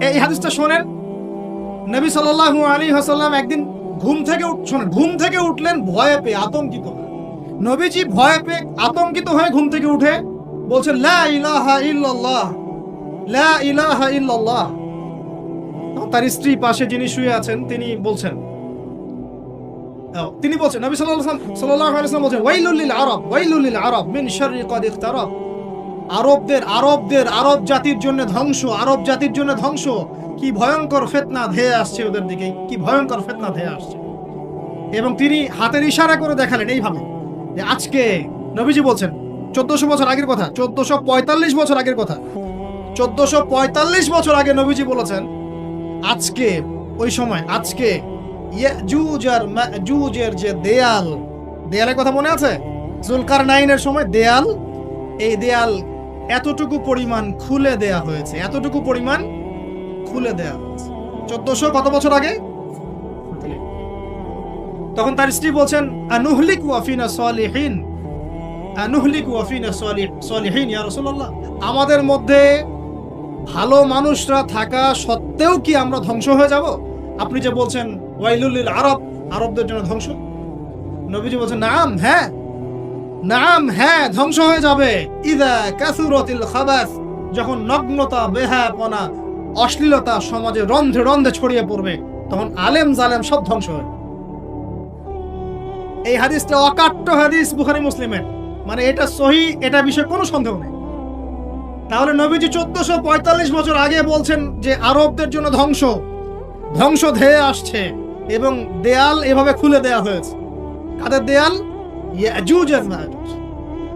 এই হাদিসটা শোনেন, নবী সাল্লাল্লাহু আলাইহি ওয়াসাল্লাম একদিন ঘুম থেকে উঠলেন ভয়ে পেয়ে, আতঙ্কিত। নবীজি ভয়ে পেয়ে আতঙ্কিত হয়ে ঘুম থেকে উঠে বলছেন লা ইলাহা ইল্লাল্লাহ, লা ইলাহা ইল্লাল্লাহ। তার স্ত্রী পাশে যিনি শুয়ে আছেন তিনি বলছেন নবী সাল্লাল্লাহু আলাইহি ওয়াসাল্লাম বলছেন ওয়াইলুল লিল আরব, ওয়াইলুল লিল আরব মিন শাররি কদ ইখতারাব। আরব জাতির জন্য ধ্বংস, আরব জাতির জন্য ধ্বংস। কি ভয়ঙ্কর ফিতনা ধেয়ে আসছে ওদের দিকে, কি ভয়ঙ্কর ফিতনা ধেয়ে আসছে। এবং তিনি হাতের ইশারা করে দেখালেন এইভাবে যে আজকে, নবীজি বলছেন 1400 বছর আগের কথা, 1445 বছর আগের কথা, 1445 বছর আগে নবীজি বলেছেন আজকে, ওই সময় আজকে ইয়াজুজ আর মাজুজের যে দেয়ালের কথা মনে আছে? জুলকারনাইনের সময় দেয়াল, এই দেয়াল এতটুকু পরিমাণ খুলে দেয়া হয়েছে, এতটুকু পরিমাণ খুলে দেয়া হয়েছে 1400 কত বছর আগে। তখন তার স্ত্রী বলছেন আনুহলিক ওয়া ফিনা সালিহিন, আনুহলিক ওয়া ফিনা সালিহিন ইয়া রাসূলুল্লাহ, আমাদের মধ্যে ভালো মানুষরা থাকা সত্ত্বেও কি আমরা ধ্বংস হয়ে যাব? আপনি যে বলছেন ওয়াইলুল লিল আরব, আরবদের জন্য ধ্বংস। নবীজি বলছেন নাম হ্যাঁ, নাম হ্যাঁ, ধ্বংস হয়ে যাবে। ইযা কাসুরাতিল খাবাস, যখন নগ্নতা, বেহায়াপনা, অশ্লীলতা সমাজে রন্ধ্রে রন্ধ্রে ছড়িয়ে পড়বে, তখন আলেম জালেম সব ধ্বংস হবে। এই হাদিসটা অকাট্য হাদিস বুখারী মুসলিমের, মানে এটা সহিহ, এটা বিষয়ে কোনো সন্দেহ নেই। তাহলে নবীজি 1445 বছর আগে বলছেন যে আরবদের জন্য ধ্বংস ধেয়ে আসছে, এবং দেয়াল এভাবে খুলে দেয়া হয়েছে। কাদের দেয়াল? ইয়াজুজ আর মাজুজ।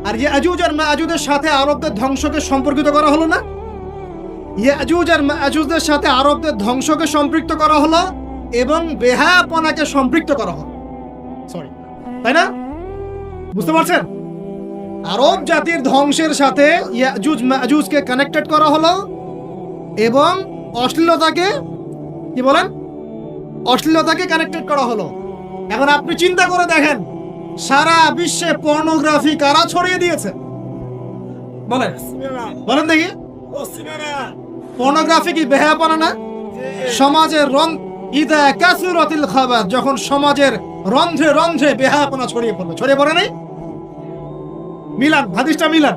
আর ইয়াজুজ আর মাজুজের সাথে আরবদের ধ্বংসকে সম্পর্কিত করা হলো না? ইয়াজুজ আর মাজুজের সাথে আরবদের ধ্বংসকে সম্পৃক্ত করা হলো এবং বেহায়াপনাকে সম্পৃক্ত করা হলো, সরি, তাই না? বুঝতে পারছেন? আরব জাতির ধ্বংসের সাথে ইয়াজুজ মাজুজকে কানেক্টেড করা হলো এবং অশ্লীলতাকে, কি বলেন, অশ্লীলতাকে কানেক্টেড করা হলো। এখন আপনি চিন্তা করে দেখেন, সারা বিশ্বে পর্নোগ্রাফি কারা ছড়িয়ে দিয়েছে? বলেন বলেন দেখি। পর্নোগ্রাফি কি বেহায়াপনা না? সমাজের ইদা কাসুরাতিল খাবাস, যখন সমাজের রন্ধ্রে রন্ধ্রে বেহায়াপনা ছড়িয়ে পড়ে নাই? মিলান, হাদিসটা মিলান।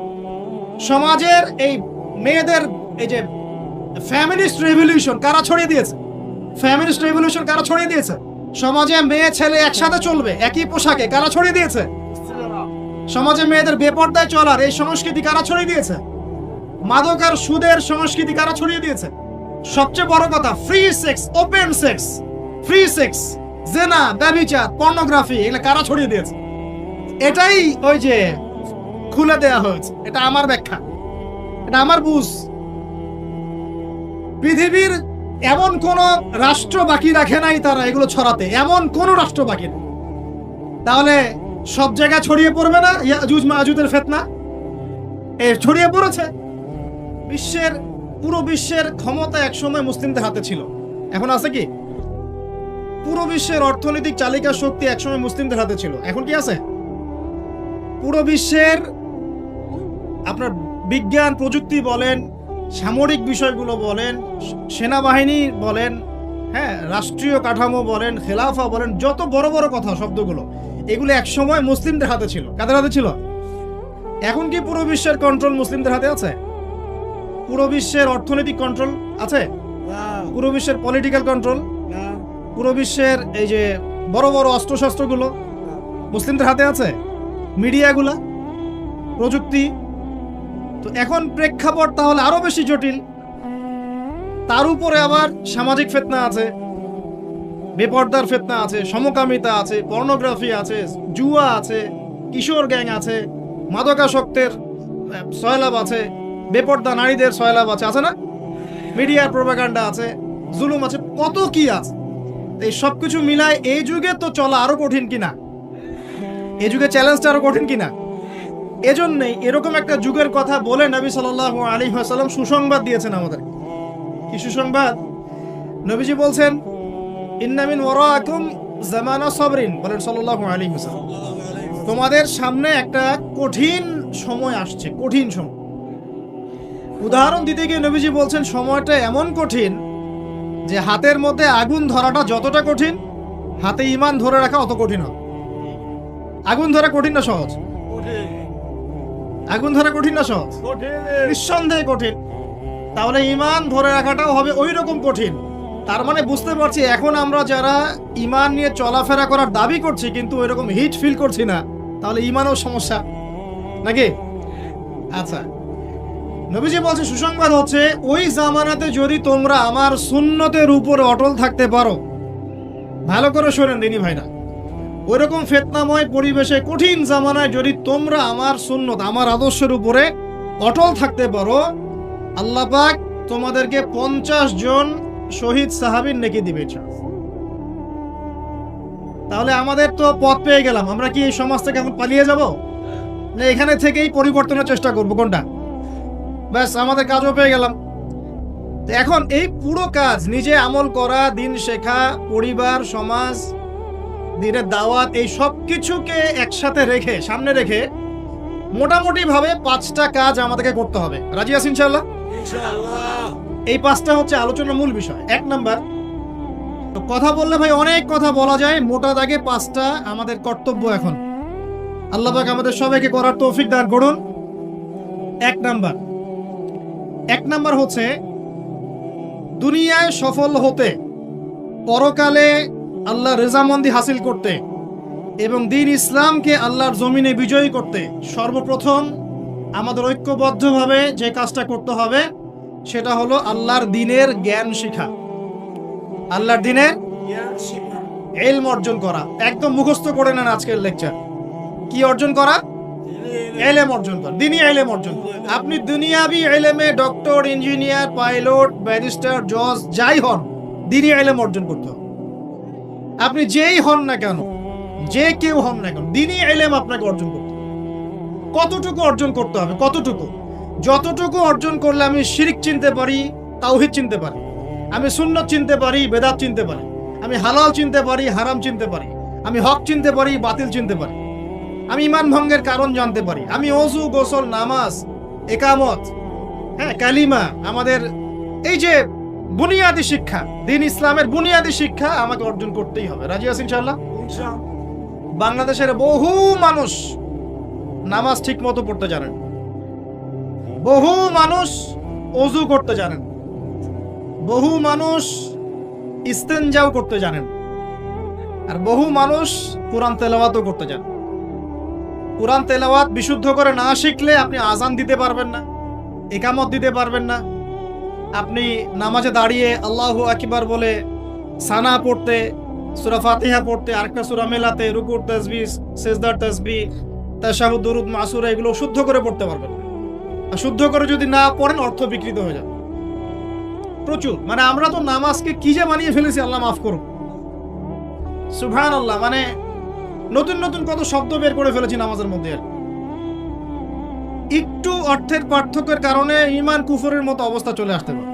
সমাজের এই মেয়েদের, এই যে ফ্যামিলিস্ট রেভলিউশন কারা ছড়িয়ে দিয়েছে? ফ্যামিলিস্ট রেভলিউশন কারা ছড়িয়ে দিয়েছে? সমাজে মেয়ে ছেলে একসাথে চলবে একই পোশাকে, কারা ছড়িয়ে দিয়েছে? সমাজে মেয়েদের বেপর্দায় চলার এই সংস্কৃতি কারা ছড়িয়ে দিয়েছে? মাদক আর সুদের সংস্কৃতি কারা ছড়িয়ে দিয়েছে? সবচেয়ে বড় কথা, free sex, open sex, free sex, জেনা, ব্যভিচার, পর্নোগ্রাফি, এগুলো কারা ছড়িয়ে দিয়েছে? এটাই ওই যে খুলে দেয়া হয়েছে। এটা আমার ব্যাখ্যা, এটা আমার বুঝ। পৃথিবীর এমন কোন রাষ্ট্র বাকি রাখে নাই তারা এগুলো ছড়াতে, এমন কোন রাষ্ট্র বাকি নেই। তাহলে সব জায়গায় ছড়িয়ে পড়বে না ইয়াজুজ মাজুজের ফিতনা? ছড়িয়ে পড়েছে। পুরো বিশ্বের ক্ষমতা একসময় মুসলিমদের হাতে ছিল, এখন আছে কি? পুরো বিশ্বের অর্থনৈতিক চালিকা শক্তি একসময় মুসলিমদের হাতে ছিল, এখন কি আছে? পুরো বিশ্বের আপনার বিজ্ঞান প্রযুক্তি বলেন, সামরিক বিষয়গুলো বলেন, সেনাবাহিনী বলেন, হ্যাঁ, রাষ্ট্রীয় কাঠামো বলেন, খেলাফা বলেন, যত বড় বড় কথা শব্দগুলো, এগুলো একসময় মুসলিমদের হাতে ছিল। কাদের হাতে ছিল? এখন কি পুরো বিশ্বের কন্ট্রোল মুসলিমদের হাতে আছে? পুরো বিশ্বের অর্থনৈতিক কন্ট্রোল আছে? পুরো বিশ্বের পলিটিক্যাল কন্ট্রোল, পুরো বিশ্বের এই যে বড় বড় অস্ত্রশস্ত্রগুলো মুসলিমদের হাতে আছে? মিডিয়াগুলা, প্রযুক্তি। তো এখন প্রেক্ষাপট তাহলে আরো বেশি জটিল। তার উপরে আবার সামাজিক ফিতনা আছে, বেপর্দার ফিতনা আছে, সমকামিতা আছে, পর্নোগ্রাফি আছে, জুয়া আছে, কিশোর গ্যাং আছে, মাদকাসক্তের সয়লাভ আছে, বেপর্দা নারীদের সয়লাভ আছে না? মিডিয়ার প্রোপাগান্ডা আছে, জুলুম আছে, কত কি আছে। এই সবকিছু মিলায় এই যুগে তো চলা আরো কঠিন কিনা? এই যুগে চ্যালেঞ্জটা আরো কঠিন কিনা? এজন্যই এরকম একটা যুগের কথা বলে নবী সাল্লাল্লাহু আলাইহি ওয়াসাল্লাম সুসংবাদ দিয়েছেন আমাদের। কি সুসংবাদ? নবীজি বলছেন ইন্না মিন ওয়ারাকুম জামানা সাবরিন, বলেন সাল্লাল্লাহু আলাইহি ওয়াসাল্লাম, তোমাদের সামনে একটা কঠিন সময় আসছে, কঠিন সময়। উদাহরণ দিতে গিয়ে নবীজি বলছেন সময়টা এমন কঠিন যে হাতের মধ্যে আগুন ধরাটা যতটা কঠিন, হাতে ঈমান ধরে রাখা অত কঠিন হবে। আগুন ধরা কঠিন না সহজ? আগুন ধরা কঠিন না সহজ? নিঃসন্দেহে কঠিন। তাহলে ঈমান ধরে রাখাটাও হবে ওই রকম কঠিন। তার মানে বুঝতে পারছি এখন আমরা যারা ঈমান নিয়ে চলাফেরা করার দাবি করছি কিন্তু ওই রকম হিট ফিল করছি না, তাহলে ঈমানও সমস্যা নাকি? আচ্ছা, নবীজি বলছে সুসংবাদ হচ্ছে ওই জামানাতে যদি তোমরা আমার সুন্নতের উপরে অটল থাকতে পারো, ভালো করে শোনেন দিনী ভাইরা, ওইরকম ফিতনাময় পরিবেশে কঠিন জামানায় যদি তোমরা আমার সুন্নত আমার আদর্শের উপরে অটল থাকতে পারো, আল্লাহ পাক তোমাদেরকে 50 জন শহীদ সাহাবীর নেকি দিবে। তাহলে আমাদের তো পথ পেয়ে গেলাম। আমরা কি এই সমাজ থেকে এখন পালিয়ে যাব, না এখানে থেকেই পরিবর্তনের চেষ্টা করব? কোনটা? ব্যাস, আমাদের কাজও পেয়ে গেলাম। এখন এই পুরো কাজ নিজে আমল করা, দিন শেখা, পরিবার, সমাজ, দিনের দাওয়াত, এই সব কিছুকে একসাথে রেখে সামনে রেখে মোটামুটি ভাবে 5টা কাজ আমাদেরকে করতে হবে। রাজি আছেন ইনশাআল্লাহ? এই 5টা হচ্ছে আলোচনার মূল বিষয়। 1 নাম্বার, তো কথা বললে ভাই অনেক কথা বলা যায়, মোটা দাগে 5টা আমাদের কর্তব্য এখন আল্লাহ পাক আমাদের সবাইকে করার তৌফিক দান করুন। 1 নাম্বার হচ্ছে দুনিয়ায় সফল হতে, পরকালে আল্লাহর রেজামন্দি হাসিল করতে এবং দ্বীন ইসলামকে আল্লাহর জমিনে বিজয়ী করতে সর্বপ্রথম আমাদের ঐক্যবদ্ধভাবে যে কাজটা করতে হবে সেটা হলো আল্লাহর দ্বীনের জ্ঞান শিখা, আল্লাহর দ্বীনের ইলম অর্জন করা। একদম মুখস্থ করে নেন আজকের লেকচার। কি অর্জন করা? ইলম অর্জন করা, দ্বীনি ইলম অর্জন করা। আপনি দুনিয়াবি ইলমে ডক্টর, ইঞ্জিনিয়ার, পাইলট, ব্যারিস্টার, জজ যাই হন, দ্বীনি ইলম অর্জন করতে হবে। আপনি যেই হন না কেন, যে কেউ হন না কেন, দ্বীনি ইলম আপনাকে অর্জন করতে হবে। কতটুকু অর্জন করতে হবে? কতটুকু? যতটুকু অর্জন করলে আমি শিরক চিনতে পারি, তাওহীদ চিনতে পারি, আমি সুন্নাত চিনতে পারি, বেদাত চিনতে পারি, আমি হালাল চিনতে পারি, হারাম চিনতে পারি, আমি হক চিনতে পারি, বাতিল চিনতে পারি, আমি ঈমান ভঙ্গের কারণ জানতে পারি, আমি ওযু, গোসল, নামাজ, ইকামত, কালিমা, আমাদের এই যে বুনিয়াদী শিক্ষা, দ্বীন ইসলামের বুনিয়াদী শিক্ষা আমাকে অর্জন করতেই হবে। রাজি আছেন ইনশাআল্লাহ? বাংলাদেশের বহু মানুষ নামাজ ঠিক মতো পড়তে জানেন, বহু মানুষ ওযু করতে জানেন, বহু মানুষ ইস্তেনজাও করতে জানেন, আর বহু মানুষ কোরআন তেলাওয়াতও করতে জানেন। কোরআন তেলাওয়াত বিশুদ্ধ করে না শিখলে আপনি আজান দিতে পারবেন না, ইকামত দিতে পারবেন না, আপনি নামাজে দাঁড়িয়ে আল্লাহু আকবার বলে সানা পড়তে, সূরা ফাতিহা পড়তে, আরেকটা সূরা মেলাতে, রুকুর তাসবিহ, সিজদার তাসবিহ, তাশাহুদ, দুরুদ, মাসুরা এগুলো শুদ্ধ করে পড়তে পারবেন না। আর শুদ্ধ করে যদি না পড়েন অর্থ বিকৃত হয়ে যাবে প্রচুর। মানে আমরা তো নামাজকে কি যে বানিয়ে ফেলেছি, আল্লাহ মাফ করুন, সুবহানাল্লাহ। মানে নতুন নতুন কত শব্দ বের করে ফেলেছি নামাজের মধ্যে। একটু অর্থের পার্থক্যের কারণে ঈমান কুফরের মতো অবস্থা চলে আসতে পারে।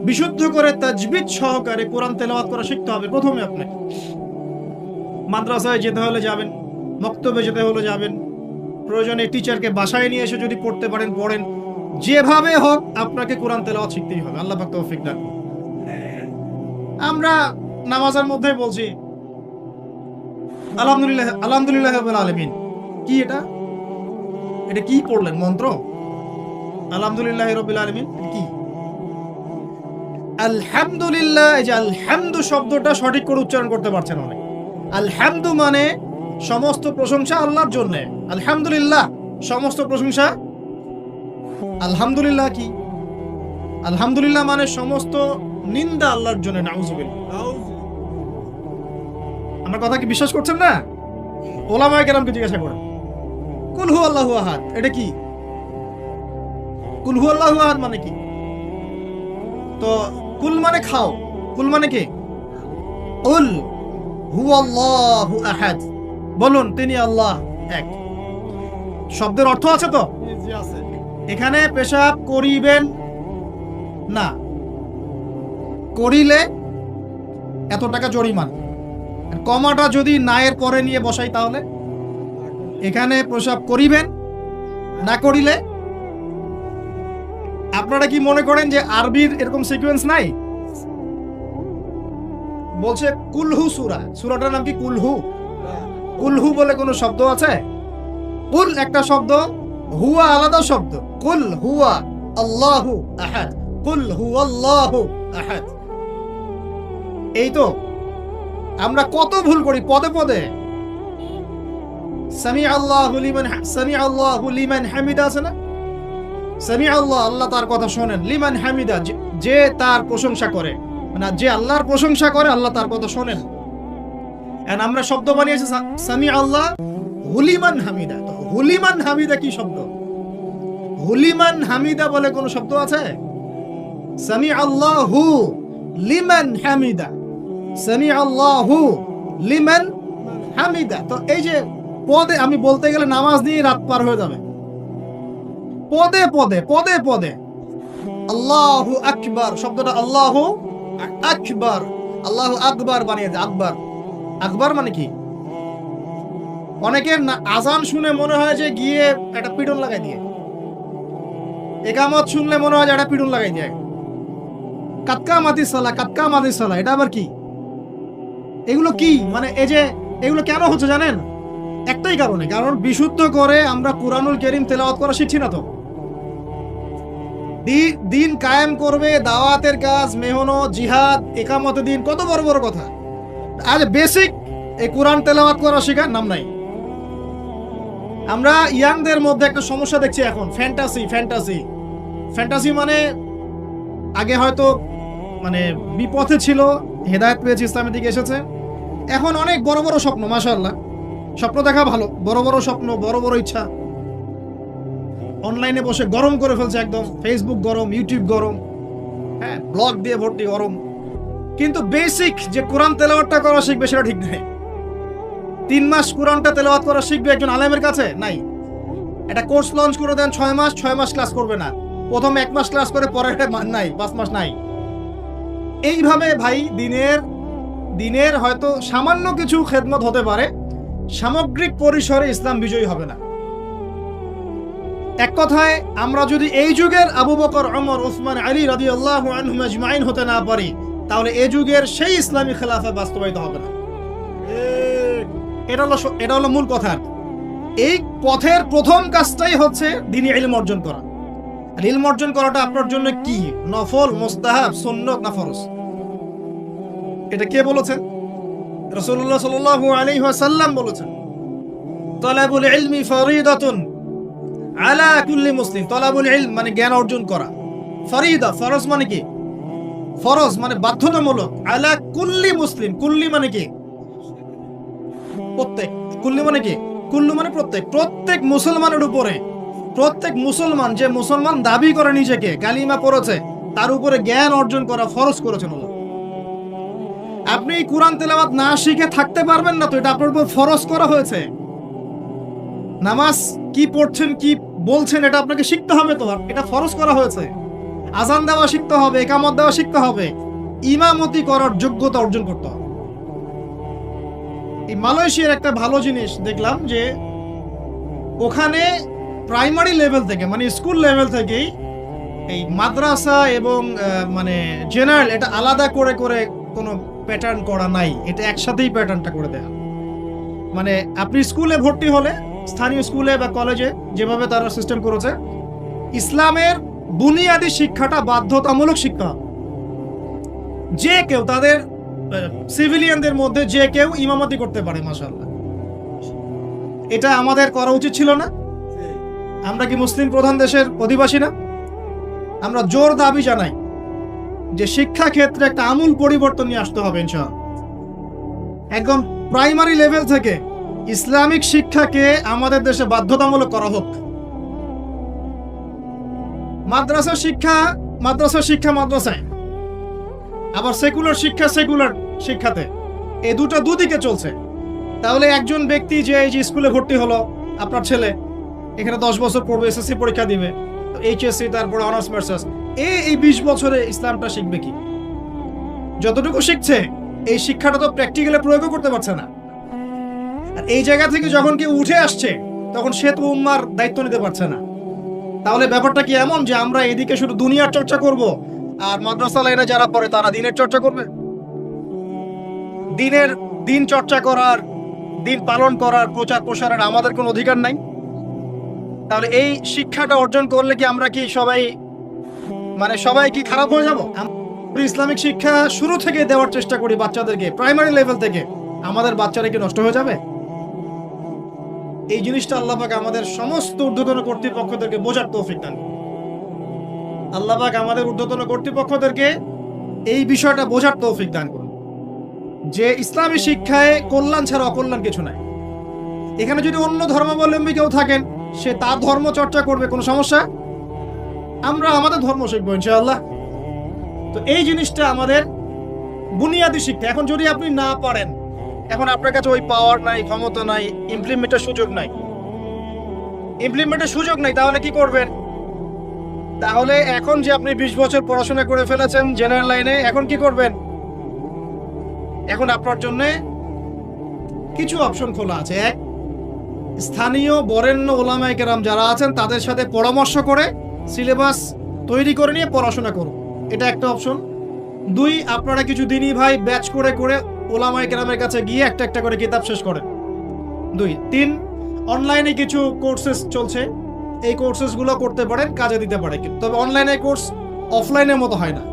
বিশুদ্ধ করে তাজবিদ সহকারে কোরআন তেলাওয়াত করা শিখতে হবে প্রথমে। আপনাকে মাদ্রাসায় যেতে হলে যাবেন, মক্তবে যেতে হলে যাবেন, প্রয়োজনে টিচারকে বাসায় নিয়ে এসে যদি পড়তে পারেন পড়েন, যেভাবে হোক আপনাকে কোরআন তেলাওয়াত শিখতেই হবে। আল্লাহ পাক তৌফিক দান করুন। আমরা নামাজের মধ্যে বলছি আলহামদুলিল্লাহ, আলহামদুলিল্লাহ রাব্বিল আলামিন। কি এটা? এটা কি পড়লেন? মন্ত্র? আলহামদুলিল্লাহ রাব্বিল আলামিন কি? আলহামদুলিল্লাহ। এই যে আলহামদু শব্দটা সঠিক করে উচ্চারণ করতে পারছেন অনেক। আলহামদু মানে সমস্ত প্রশংসা আল্লাহর জন্য। আলহামদুলিল্লাহ সমস্ত প্রশংসা। আলহামদুলিল্লাহ কি? আলহামদুলিল্লাহ মানে সমস্ত নিন্দা আল্লাহর জন্য। নাউযুবিল্লাহ। আমার কথা কি বিশ্বাস করছেন না? ওলামায়ে কেরামকে জিজ্ঞাসা করেন। কুল হু আল্লাহু আহাদ এটা কি? কুল হু আল্লাহু আহাদ মানে কি? তো কুল মানে খাও, কুল মানে কি? কুল হু আল্লাহু আহাদ, বলুন তিনি আল্লাহ এক। শব্দের অর্থ আছে তো? জি আছে। এখানে পেশাব করিবেন না, করিলে এত টাকা জরিমানা। কমাটা যদি নায়ের পরে নিয়ে বসাই তাহলে এখানে প্রসাব করিবেন, না করিলে আপনারা কি মনে করেন যে আরবির এরকম সিকোয়েন্স নাই? বলছে কুলহু সূরা, সূরাটার নাম কি কুলহু? কুলহু বলে কোনো শব্দ আছে? কুল একটা শব্দ, হুয়া আলাদা শব্দ। কুল হুয়া আল্লাহু আহাদ, কুল হুয়াল্লাহু আহাদ। এই তো আমরা কত ভুল করি পদে পদে। সামি আল্লাহু লিমান হামিদা আছে না? সামি আল্লাহ, আল্লাহ তার কথা শোনেন। লিমান হামিদা, যে তার প্রশংসা করে, মানে যে আল্লাহর প্রশংসা করে আল্লাহ তার কথা শোনেন। এন্ড আমরা শব্দ বানিয়েছি সামি আল্লাহ হুলিমান হামিদা। তো হুলিমান হামিদা কি শব্দ? হুলিমান হামিদা বলে কোন শব্দ আছে? সামি আল্লাহু লিমান হামিদা, সামি আল্লাহু লিমান হামিদা। তো এই যে পদে, আমি বলতে গেলে নামাজ নিয়ে রাত পার হয়ে যাবে। পদে পদে পদে পদে আল্লাহু আকবার শব্দটা আল্লাহু আকবার, আল্লাহু আকবার বানিয়ে দেয়। আকবার, আকবার মানে কি? অনেকের আজান শুনে মনে হয় যে গিয়ে একটা পিটন লাগাই দিয়ে, একামত শুনলে মনে হয় যে একটা পিটন লাগাই দিয়ে। কাতকা মাতি সালা, কাতকা মাতি সালা, এটা আবার কি? এগুলো কি মানে এই যে এগুলো কেন হচ্ছে জানেন? একটাই কারণে, কারণ বিশুদ্ধ করে আমরা কুরআনুল কারীম তেলাওয়াত করা শিখছি না। তো দিন কায়েম করবে, দাওয়াতের কাজ, মেহনত, জিহাদ, একামতে দিন, কত বড় বড় কথা। আজ বেসিক এই কোরআন তেলাওয়াত করা শেখার নাম নাই। আমরা ইয়াংদের মধ্যে একটা সমস্যা দেখছি এখন, ফ্যান্টাসি। ফ্যান্টাসি ফ্যান্টাসি মানে আগে হয়তো মানে বিপথে ছিল, হেদায়েত পেয়েছে, ইসলামের দিকে এসেছে, এখন অনেক বড় বড় স্বপ্ন। মাশাআল্লাহ, স্বপ্ন দেখা ভালো, বড় বড় স্বপ্ন, বড় বড় ইচ্ছা। অনলাইনে বসে গরম করে ফেলছে একদম, ফেসবুক গরম, ইউটিউব গরম, হ্যাঁ, ব্লগ দিয়ে ভর্তি গরম। কিন্তু বেসিক যে কোরআন তেলাওয়াতটা করা শিখবে সেটা ঠিক নেই। 3 মাস কোরআনটা তেলাওয়াত করা শিখবে একজন আলেমের কাছে? নাই। একটা কোর্স লঞ্চ করে দেন 6 মাস ক্লাস করবে না, প্রথম 1 মাস ক্লাস করে পরে নাই, 5 মাস নাই। এইভাবে ভাই দিনের হয়তো সামান্য কিছু খেদমত হতে পারে, সামগ্রিক পরিসরে ইসলাম বিজয়ী হবে না। এক কথায় আমরা যদি এই যুগের আবু বকর, ওমর, ওসমান, আলী রাদিয়াল্লাহু আনহুম আজমাইন হতে না পারি, তাহলে এই যুগের সেই ইসলামী খেলাফত বাস্তবায়িত হবে না। এটা হলো মূল কথা। এই পথের প্রথম কাজটাই হচ্ছে দ্বীনি ইলম অর্জন করা। আর ইলম অর্জন করাটা আপনার জন্য কি? নফল, মুস্তাহাব, সুন্নত না ফরজ? এটা কে বলেছেন? রাসূলুল্লাহ সাল্লাল্লাহু আলাইহি ওয়াসাল্লাম বলেছেন, তালাবুল ইলমি ফরিদাতুন আলা কুল্লি মুসলিম। তালাবুল ইলম মানে জ্ঞান অর্জন করা। ফরিদা, ফরজ মানে কি? ফরজ মানে বাধ্যতামূলক। আলা কুল্লি মুসলিম, কুল্লি মানে কি? প্রত্যেক। কুল্লি মানে কি? কুল্লু মানে প্রত্যেক। প্রত্যেক মুসলমানের উপরে, প্রত্যেক মুসলমান যে মুসলমান দাবি করে নিজেকে, কালিমা পড়েছে, তার উপরে জ্ঞান অর্জন করা ফরজ করেছেন আল্লাহ। আপনি কোরআন তেলাওয়াত না শিখে থাকতে পারবেন না, তো এটা আপনার উপর ফরজ করা হয়েছে। নামাজ কি পড়ছেন, কি বলছেন, এটা আপনাকে শিখতে হবে, তো এটা ফরজ করা হয়েছে। আজান দেওয়া শিখতে হবে, ইকামত দেওয়া শিখতে হবে, ইমামতি করার যোগ্যতা অর্জন করতে হবে। এই মালয়েশিয়ার একটা ভালো জিনিস দেখলাম যে ওখানে প্রাইমারি লেভেল থেকে, মানে স্কুল লেভেল থেকেই এই মাদ্রাসা এবং মানে জেনারেল এটা আলাদা করে করে কোনো প্যাটার্ন করা নাই, এটা একসাথেই প্যাটার্নটা করে দেয়া। মানে আপনি স্কুলে ভর্তি হলে, স্থানীয় স্কুলে বা কলেজে যেভাবে তারা সিস্টেম করেছে, ইসলামের বুনিয়াদী শিক্ষাটা বাধ্যতামূলক শিক্ষা। যে কেউ, তাদের সিভিলিয়ানদের মধ্যে যে কেউ ইমামতি করতে পারে। মাশাআল্লাহ, এটা আমাদের করা উচিত ছিল না? আমরা কি মুসলিম প্রধান দেশের অধিবাসী না? আমরা জোর দাবি জানাই যে শিক্ষা ক্ষেত্রে একটা আমূল পরিবর্তন নিয়ে আসতে হবে ইনশাআল্লাহ। একদম প্রাইমারি লেভেল থেকে ইসলামিক শিক্ষাকে আমাদের দেশে বাধ্যতামূলক করা হোক। মাদ্রাসা শিক্ষা মাদ্রাসায়, আবার সেকুলার শিক্ষাতে, এই দুদিকে চলছে। তাহলে একজন ব্যক্তি যে এই যে স্কুলে ভর্তি হলো, আপনার ছেলে এখানে 10 বছর পড়বে, এসএসসি পরীক্ষা দিবে, এইচএসসি, তারপরে অনার্স মাস্টার্স, এই 20 বছরে ইসলামটা শিখবে কি? যতটুকু শিখছে এই শিক্ষাটা তো প্র্যাকটিক্যালি প্রয়োগও করতে পারছে না। আর এই জায়গা থেকে যখন কেউ উঠে আসছে, তখন সে তো উম্মার দায়িত্ব নিতে পারছে না। তাহলে ব্যাপারটা কি এমন যে আমরা এদিকে শুধু দুনিয়ার চর্চা করব আর মাদ্রাসা লাইনে যারা পড়ে তারা দিনের চর্চা করবে? দিন চর্চা করার, দিন পালন করার, প্রচার প্রসারের আমাদের কোনো অধিকার নাই? তাহলে এই শিক্ষাটা অর্জন করলে কি আমরা কি সবাই কি খারাপ হয়ে যাব? আমরা ইসলামিক শিক্ষা শুরু থেকে দেওয়ার চেষ্টা করি বাচ্চাদেরকে, প্রাইমারি লেভেল থেকে, আমাদের বাচ্চারা কি নষ্ট হয়ে যাবে? এই জিনিসটা আল্লাহ পাক আমাদের সমস্ত ঊর্ধ্বতন কর্তৃপক্ষদেরকে বোঝার তৌফিক দান। আল্লাহ পাক আমাদের ঊর্ধ্বতন কর্তৃপক্ষদেরকে এই বিষয়টা বোঝার তৌফিক দান করুন যে ইসলামী শিক্ষায় কল্যাণ ছাড়া অকল্যাণ কিছু নাই। এখানে যদি অন্য ধর্মাবলম্বী কেউ থাকেন, সে তার ধর্ম চর্চা করবে, কোনো সমস্যা? আমরা আমাদের ধর্ম শিখবো ইনশাআল্লাহ। তো এই জিনিসটা আমাদের বুনিয়াদী শিক্ষা। এখন যদি আপনি না পারেন, এখন আপনার কাছে ওই পাওয়ার নাই, ক্ষমতা নাই, ইমপ্লিমেন্টের সুযোগ নাই, তাহলে কি করবেন? তাহলে এখন যে আপনি 20 বছর পড়াশোনা করে ফেলেছেন জেনারেল লাইনে, এখন কি করবেন? এখন আপনার জন্য কিছু অপশন খোলা আছে। এক, স্থানীয় বরেণ্য ওলামায়ে কেরাম যারা আছেন তাদের সাথে পরামর্শ করে সিলেবাস তৈরি করে নিয়ে পড়াশোনা করুন, এটা একটা অপশন। 2, আপনারা কিছু দিনী ভাই ব্যাচ করে করে ওলামায়ে কেরামের কাছে গিয়ে একটা একটা করে কিতাব শেষ করেন। 2, 3, অনলাইনে কিছু কোর্সেস চলছে, এই কোর্সেসগুলো করতে পারেন, কাজে দিতে পারে। তবে অনলাইনে কোর্স অফলাইনের মতো হয় না।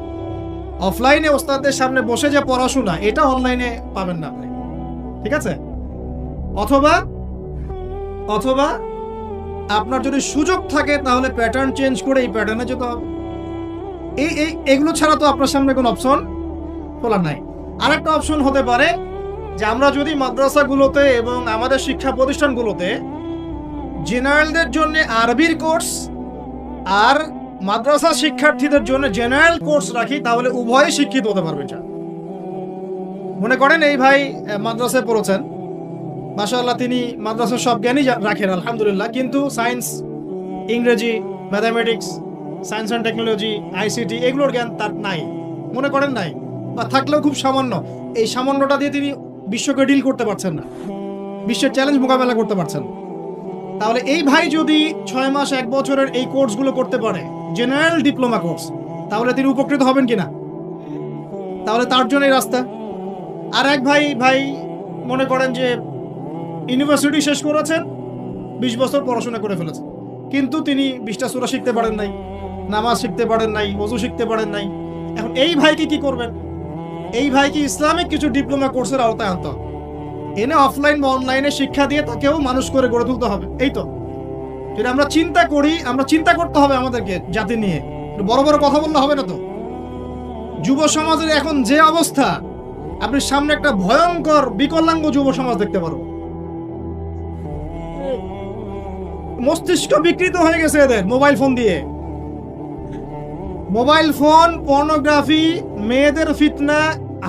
অফলাইনে ওস্তাদদের সামনে বসে যে পড়াশোনা, এটা অনলাইনে পাবেন না আপনি, ঠিক আছে? অথবা আপনার যদি সুযোগ থাকে তাহলে প্যাটার্ন চেঞ্জ করে এই প্যাটার্নে যেতে হবে। এগুলো ছাড়া তো আপনার সামনে কোনো অপশন খোলা নাই। আরেকটা অপশন হতে পারে যে আমরা যদি মাদ্রাসাগুলোতে এবং আমাদের শিক্ষা প্রতিষ্ঠানগুলোতে জেনারেলদের জন্য আরবির কোর্স আর মাদ্রাসা শিক্ষার্থীদের জন্য জেনারেল কোর্স রাখি, তাহলে উভয়ে শিক্ষিত হতে পারবে। মনে করেন এই ভাই মাদ্রাসায় পড়েছেন, মাশাআল্লাহ, তিনি মাদ্রাসার সব জ্ঞানই রাখেন আলহামদুলিল্লাহ, কিন্তু সায়েন্স, ইংরেজি, mathematics, science and technology, ICT এগুলোর জ্ঞান তার নাই, মনে করেন নাই, বা থাকলেও খুব সামান্য। এই সামান্যটা দিয়ে তিনি বিশ্বকে ডিল করতে পারছেন না, বিশ্বের চ্যালেঞ্জ মোকাবেলা করতে পারছেন। তাহলে এই ভাই যদি 6 মাস 1 বছরের এই কোর্সগুলো করতে পারে, জেনারেল ডিপ্লোমা কোর্স, তাহলে তিনি উপকৃত হবেন কিনা? তাহলে তার জন্যই রাস্তা। আর এক ভাই মনে করেন যে ইউনিভার্সিটি শেষ করেছেন, 20 বছর পড়াশোনা করে ফেলেছেন, কিন্তু তিনি 20টা সূরা শিখতে পারেন নাই, নামাজ শিখতে পারেন নাই, ওযু শিখতে পারেন নাই। এখন এই ভাইকে কি করবেন? এই ভাইকে ইসলামিক কিছু ডিপ্লোমা কোর্সের আওতায় আনতে হবে, এনে অফলাইন বা অনলাইনে শিক্ষা দিয়ে তাকেও মানুষ করে গড়ে তুলতে হবে। এই তো যদি আমরা চিন্তা করি, আমরা চিন্তা করতে হবে আমাদেরকে জাতি নিয়ে, বড় বড় কথা বললে হবে না তো। যুব সমাজের এখন যে অবস্থা, আপনি সামনে একটা ভয়ঙ্কর বিকলাঙ্গ যুব সমাজ দেখতে পারো। মস্তিষ্ক বিকৃত হয়ে গেছে এদের মোবাইল ফোন দিয়ে। মোবাইল ফোন, পর্নোগ্রাফি, মেয়েদের ফিতনা,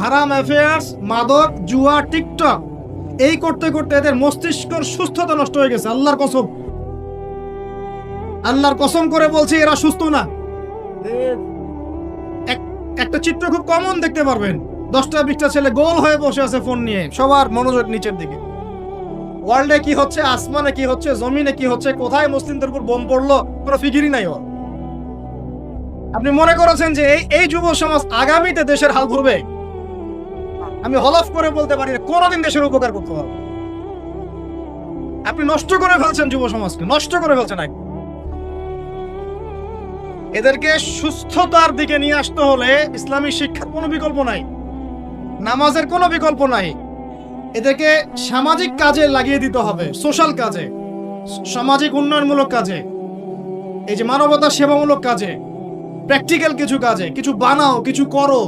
হারাম অ্যাফেয়ার্স, মাদক, জুয়া, টিকটক, এই করতে করতে এদের মস্তিষ্কর সুস্থতা নষ্ট হয়ে গেছে। আল্লাহর কসম করে বলছি, এরা সুস্থ না। একটা চিত্র খুব কমন দেখতে পারবেন, 10টা 20টা ছেলে গোল হয়ে বসে আছে ফোন নিয়ে, সবার মনোযোগ নিচের দিকে। ওয়ার্ল্ডে কি হচ্ছে, আসমানে কি হচ্ছে, জমিনে কি হচ্ছে, কোথায় মুসলিমদের উপর বোম পড়লো, কোনো ফিকিরই নাই ওর। আপনি মনে করেছেন যে এই যুব সমাজ আগামীতে দেশের হাল ধরবে? আমি হলফ করে বলতে পারি না কোনোদিন দেশের উপকার করতে পারবে। আপনি নষ্ট করে ফেলছেন যুব সমাজকে, নষ্ট করে ফেলছেন। এদেরকে সুস্থতার দিকে নিয়ে আসতে হলে ইসলামী শিক্ষার কোনো বিকল্প নাই, নামাজের কোনো বিকল্প নাই। এদেরকে সামাজিক কাজে লাগিয়ে দিতে হবে, সোশ্যাল কাজে, সামাজিক উন্নয়নমূলক কাজে, এই যে মানবতা সেবামূলক কাজে, প্র্যাকটিক্যাল কিছু কাজে। কিছু বানাও, কিছু করো,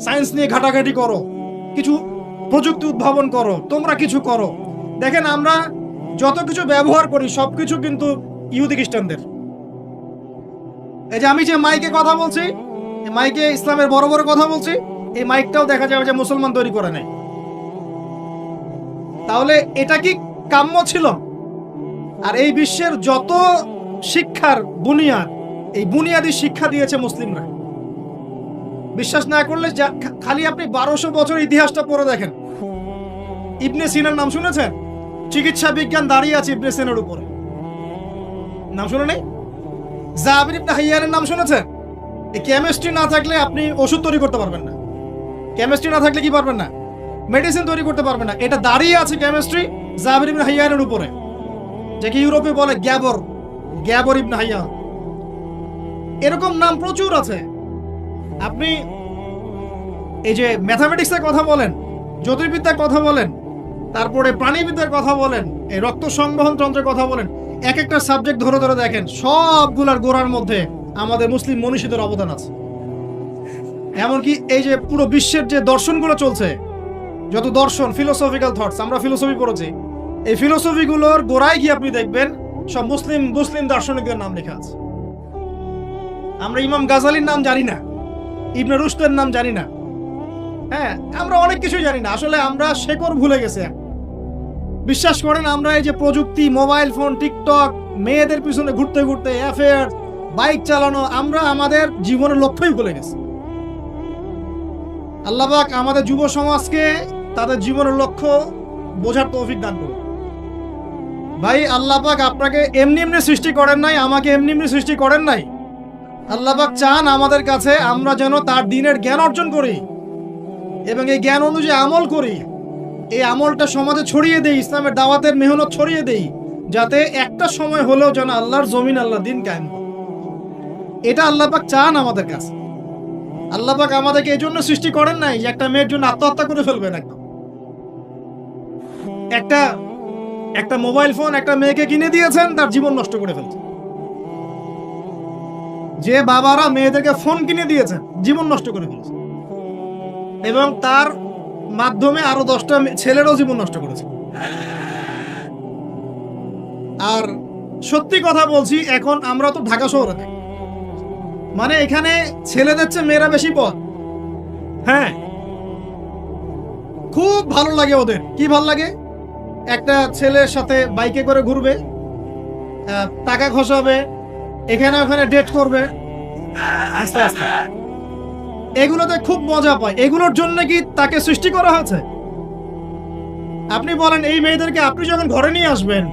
সায়েন্স নিয়ে ঘাটাঘাটি করো, কিছু প্রযুক্তি উদ্ভাবন করো, তোমরা কিছু করো। দেখেন আমরা যত কিছু ব্যবহার করি সবকিছু কিন্তু ইহুদি খ্রিস্টানদের। এই যে আমি যে মাইকে কথা বলছি, মাইকে ইসলামের বড় বড় কথা বলছি, এই মাইকটাও দেখা যাবে যে মুসলমান তৈরি করে নাই। তাহলে এটা কি কাম্য ছিল? আর এই বিশ্বের যত শিক্ষার বুনিয়াদ, এই বুনিয়াদী শিক্ষা দিয়েছে মুসলিমরা। বিশ্বাস না করলে খালি আপনি 1200 বছর ইতিহাসটা পড়ে দেখেন। ইবনে সিনার নাম শুনেছেন? চিকিৎসা বিজ্ঞান দাঁড়িয়ে আছে ইবনে সিনার উপরে, নাম শুনে নেই? জাবির ইবনে হাইয়ানের নাম শুনেছেন? এই কেমিস্ট্রি না থাকলে আপনি ওষুধ তৈরি করতে পারবেন না। কেমিস্ট্রি না থাকলে কি পারবেন না? মেডিসিন তৈরি করতে পারবেন না। এটা দাঁড়িয়ে আছে কেমিস্ট্রি জাবির ইবনে হাইয়ানের উপরে, যাকে ইউরোপে বলে গ্যাবর ইবনে হাইয়ান। এরকম নাম প্রচুর আছে। আপনি এই যে ম্যাথামেটিক্সের কথা বলেন, জ্যোতির্বিদ্যার কথা বলেন, তারপরে প্রাণীবিদ্যার কথা বলেন, এই রক্ত সংবহন তন্ত্রের কথা বলেন, এক একটা সাবজেক্ট ধরে ধরে দেখেন, সবগুলার গোড়ার মধ্যে আমাদের মুসলিম মনীষীদের অবদান আছে। এমনকি এই যে পুরো বিশ্বের যে দর্শনগুলো চলছে, যত দর্শন, ফিলোসফিক্যাল থটস, আমরা ফিলোসফি পড়েছি, এই ফিলোসফিগুলোর গোড়ায় গিয়ে আপনি দেখবেন সব মুসলিম দার্শনিকদের নাম লেখা আছে। আমরা ইমাম গাজালির নাম জানি না, ইবনে রুশদের নাম জানি না, হ্যাঁ, আমরা অনেক কিছু জানি না। আসলে আমরা শেকড় ভুলে গেছি। বিশ্বাস করেন, আমরা এই যে প্রযুক্তি, মোবাইল ফোন, টিকটক, মেয়েদের পিছনে ঘুরতে ঘুরতে, অ্যাফেয়ার, বাইক চালানো, আমরা আমাদের জীবনের লক্ষ্যই ভুলে গেছি। আল্লাহ পাক আমাদের যুব সমাজকে তাদের জীবনের লক্ষ্য বোঝার তৌফিক দান করুন। ভাই, আল্লাহ পাক আপনাকে এমনি এমনি সৃষ্টি করেন নাই, আমাকে এমনি এমনি সৃষ্টি করেন নাই। আল্লাহ পাক চান আমাদের কাছে আমরা যেন তার দ্বীনের জ্ঞান অর্জন করি এবং এই জ্ঞান অনুযায়ী আমল করি। এই আমলটা সমাজে ছড়িয়ে দেই, ইসলামের দাওয়াতের মেহনত ছড়িয়ে দেই, যাতে একটা সময় হলেও যেন আল্লাহর জমিন, আল্লাহর দ্বীন কায়েম হয়। এটা আল্লাহ পাক চান আমাদের কাছে। আল্লাহ পাক আমাদেরকে এই জন্য সৃষ্টি করেন নাই যে একটা মেয়ের জন্য আত্মহত্যা করে ফেলবেন। একদম একটা মোবাইল ফোন একটা মেয়েকে কিনে দিয়েছেন, তার জীবন নষ্ট করে ফেলছেন। যে বাবারা মেয়েদেরকে ফোন কিনে দিয়েছেন, জীবন নষ্ট করে ফেলছেন, এবং তার মাধ্যমে আরো 10টা ছেলেরও জীবন নষ্ট করেছে। আর সত্যি কথা বলছি, এখন আমরা তো ঢাকা শহরে থাকি, মানে এখানে ছেলেদের চেয়ে মেয়েরা বেশি পথ। হ্যাঁ, খুব ভালো লাগে ওদের। কি ভালো লাগে? একটা ছেলের সাথে বাইকে করে ঘুরবে, টাকা খসাবে, এখানে ওখানে ডেট করবে, আস্তে আস্তে। এগুলোতে খুব মজা পায়। এগুলোর জন্য কি তাকে সৃষ্টি করা হয়েছে? আপনি বলেন, এই মেয়েদেরকে আপনি যখন ঘরে নিয়ে আসবেন,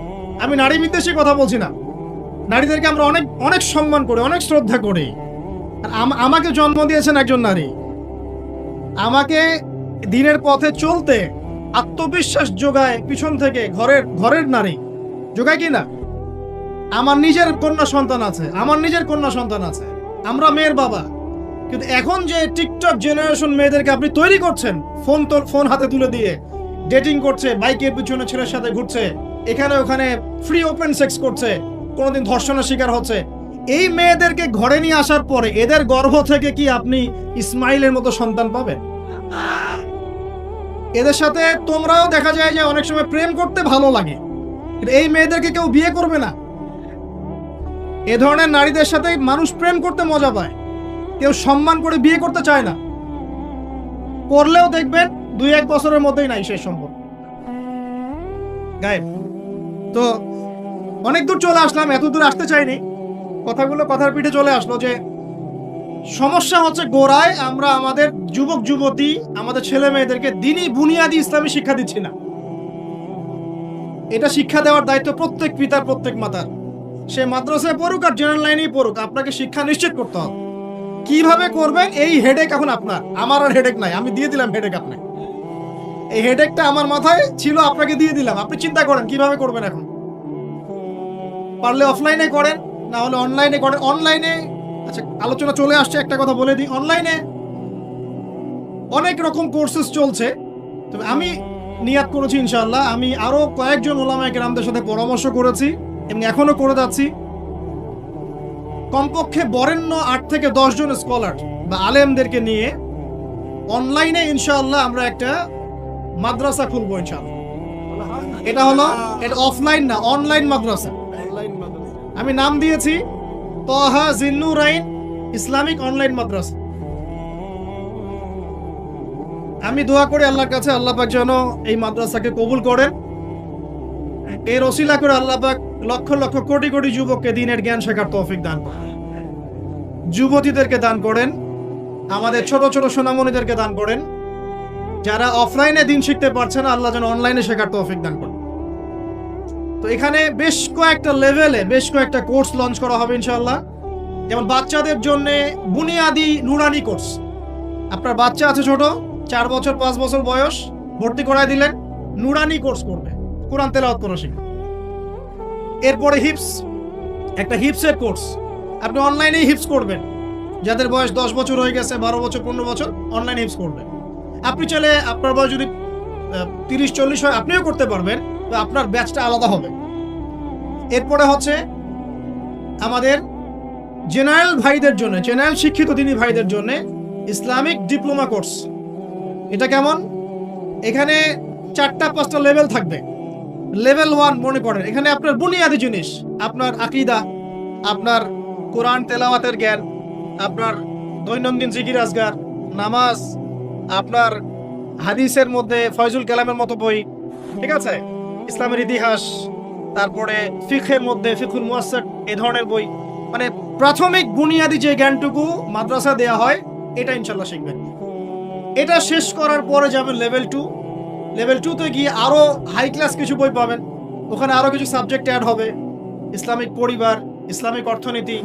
আমি নারী বিদ্বেষী কথা বলছি না, নারীদেরকে আমরা অনেক অনেক সম্মান করি, অনেক শ্রদ্ধা করি। আর আমাকে জন্ম দিয়েছেন একজন নারী, আমাকে দিনের পথে চলতে আত্মবিশ্বাস যোগায় পিছন থেকে ঘরের নারী যোগায় কি না? আমার নিজের কন্যা সন্তান আছে, আমরা মেয়ের বাবা। কিন্তু এখন যে টিকটক জেনারেশন মেয়েদেরকে আপনি তৈরি করছেন, ফোন হাতে তুলে দিয়ে ডেটিং করছে, বাইকের পিছনে ছেলের সাথে ঘুরছে, এখানে ওখানে ফ্রি ওপেন সেক্স করছে, কোনোদিন ধর্ষণের শিকার হচ্ছে, এই মেয়েদেরকে ঘরে নিয়ে আসার পরে এদের গর্ভ থেকে কি আপনি ইসমাইলের মতো সন্তান পাবেন? এদের সাথে তোমরাও দেখা যায় যে অনেক সময় প্রেম করতে ভালো লাগে, কিন্তু এই মেয়েদেরকে কেউ বিয়ে করবে না। এ ধরনের নারীদের সাথে মানুষ প্রেম করতে মজা পায়, কেউ সম্মান করে বিয়ে করতে চায় না। করলেও দেখবেন 2-1 বছরের মধ্যেই নাই সেই সম্পর্ক, গায়েব। তো অনেক দূর চলে আসলাম, এত দূর আসতে চাইনি, কথার পিঠে চলে আসলো যে সমস্যা হচ্ছে গোড়ায় আমরা আমাদের যুবক যুবতী, আমাদের ছেলে মেয়েদেরকে দ্বীনি বুনিয়াদি ইসলামী শিক্ষা দিচ্ছি না। এটা শিক্ষা দেওয়ার দায়িত্ব প্রত্যেক পিতার, প্রত্যেক মাতার। সে মাদ্রাসায় পড়ুক আর জেনারেল লাইনেই পড়ুক, আপনাকে শিক্ষা নিশ্চিত করতে হবে। কিভাবে করবেন এই হেডেক এখন আপনার, আমার আর হেডেক নাই, আমি দিয়ে দিলাম হেডেক আপনাকে। এই হেডেকটা আমার মাথায় ছিল, আপনাকে দিয়ে দিলাম, আপনি চিন্তা করেন কিভাবে করবেন। এখন পারলে অফলাইনে করেন, না হলে অনলাইনে করেন। অনলাইনে, আচ্ছা আলোচনা চলে আসছে, একটা কথা বলে দিই, অনলাইনে অনেক রকম কোর্সেস চলছে। তবে আমি নিয়াত করেছি ইনশাআল্লাহ, আমি আরো কয়েকজন ওলামায়ে কেরামদের সাথে পরামর্শ করেছি এবং এখনো করে যাচ্ছি। কমপক্ষে বরেণ্য 8 থেকে 10 জন স্কলার বা আলেমদেরকে নিয়ে অনলাইনে ইনশাআল্লাহ আমরা একটা মাদ্রাসা খুলবো ইনশাআল্লাহ। এটা অফলাইন না, অনলাইন মাদ্রাসা। আমি নাম দিয়েছি তহা জিন্নুরাইন ইসলামিক অনলাইন মাদ্রাসা। আমি দোয়া করি আল্লাহর কাছে, আল্লাহ পাক যেন এই মাদ্রাসাকে কবুল করেন। এর ওসিলা করে আল্লাহ পাক লক্ষ লক্ষ কোটি কোটি যুবককে দ্বীনের জ্ঞান শেখার তৌফিক দান করেন, যুবতীদেরকে দান করেন, আমাদের ছোট ছোট সোনামণিদেরকে দান করেন। যারা অফলাইনে দ্বীন শিখতে পারছে না, আল্লাহ যেন অনলাইনে শেখার তৌফিক দান করেন। তো এখানে বেশ কয়েকটা লেভেলে বেশ কয়েকটা কোর্স লঞ্চ করা হবে ইনশাআল্লাহ। যেমন বাচ্চাদের জন্য বুনিয়াদি নুরানি কোর্স। আপনার বাচ্চা আছে ছোট, 4 বছর 5 বছর বয়স, ভর্তি করায় দিলেন, নুরানি কোর্স করবে, কোরআন তেলাওয়াত করা শিখবে। এরপরে হিপস, একটা হিপসের কোর্স, আপনি অনলাইনেই হিপস করবেন। যাদের বয়স 10 বছর হয়ে গেছে, 12 বছর 15 বছর, অনলাইন হিপস করবেন। আপনি চাইলে আপনার বয়স যদি 30-40 হয় আপনিও করতে পারবেন, তো আপনার ব্যাচটা আলাদা হবে। এরপরে হচ্ছে আমাদের জেনারেল ভাইদের জন্য, জেনারেল শিক্ষিত দিনী ভাইদের জন্য ইসলামিক ডিপ্লোমা কোর্স। এটা কেমন? এখানে 4-5টা লেভেল থাকবে। লেভেল 1 মনে করেন, এখানে আপনার বুনিয়াদি জিনিস, আপনার আকীদা, আপনার কোরআন তেলাওয়াতের জ্ঞান, আপনার দৈনন্দিন জিকির আজগার, নামাজ, আপনার হাদিসের মধ্যে ফয়জুল কালামের মতো বই, ঠিক আছে, ইসলামের ইতিহাস, তারপরে ফিকহের মধ্যে ফিকহুল মুয়াসসার, এই ধরনের বই। মানে প্রাথমিক বুনিয়াদি যে জ্ঞানটুকু মাদ্রাসা দেয়া হয় এটা ইনশাল্লাহ শিখবেন। এটা শেষ করার পরে যাবেন লেভেল 2। লেভেল 2 তে গিয়ে আরো হাই ক্লাস কিছু বই পাবেন, ওখানে আরো কিছু সাবজেক্ট অ্যাড হবে, ইসলামিক পরিবার, ইসলামিক অর্থনীতি,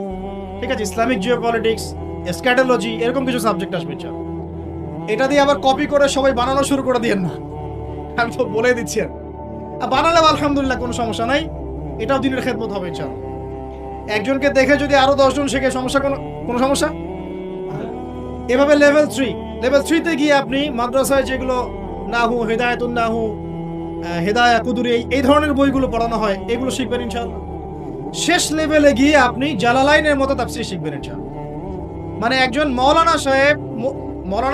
ঠিক আছে, ইসলামিক জিওপলিটিক্স, স্ক্যাটোলজি, এরকম কিছু সাবজেক্ট আসবে। এটা দিয়ে আবার কপি করে সবাই বানানো শুরু করে দিয়েন না, আমি তো বলে দিচ্ছি। আর বানালে আলহামদুলিল্লাহ কোনো সমস্যা নাই, এটাও দিনের খেদমত হবে ইনশাআল্লাহ। একজনকে দেখে যদি আরো 10 জন শিখে সমস্যা, কোনো সমস্যা? এভাবে লেভেল 3 তে গিয়ে আপনি মাদ্রাসায় যেগুলো নাহু, হেদায়াতুন নাহু, হেদায়া কুদুরি, এই ধরনের বইগুলো পড়ানো হয়, এগুলো শিখবেন ইনশাআল্লাহ। শেষ লেভেলে গিয়ে আপনি জালালাইনের মতো তাফসীর শিখবেন ইনশাআল্লাহ। মানে একজন মৌলানা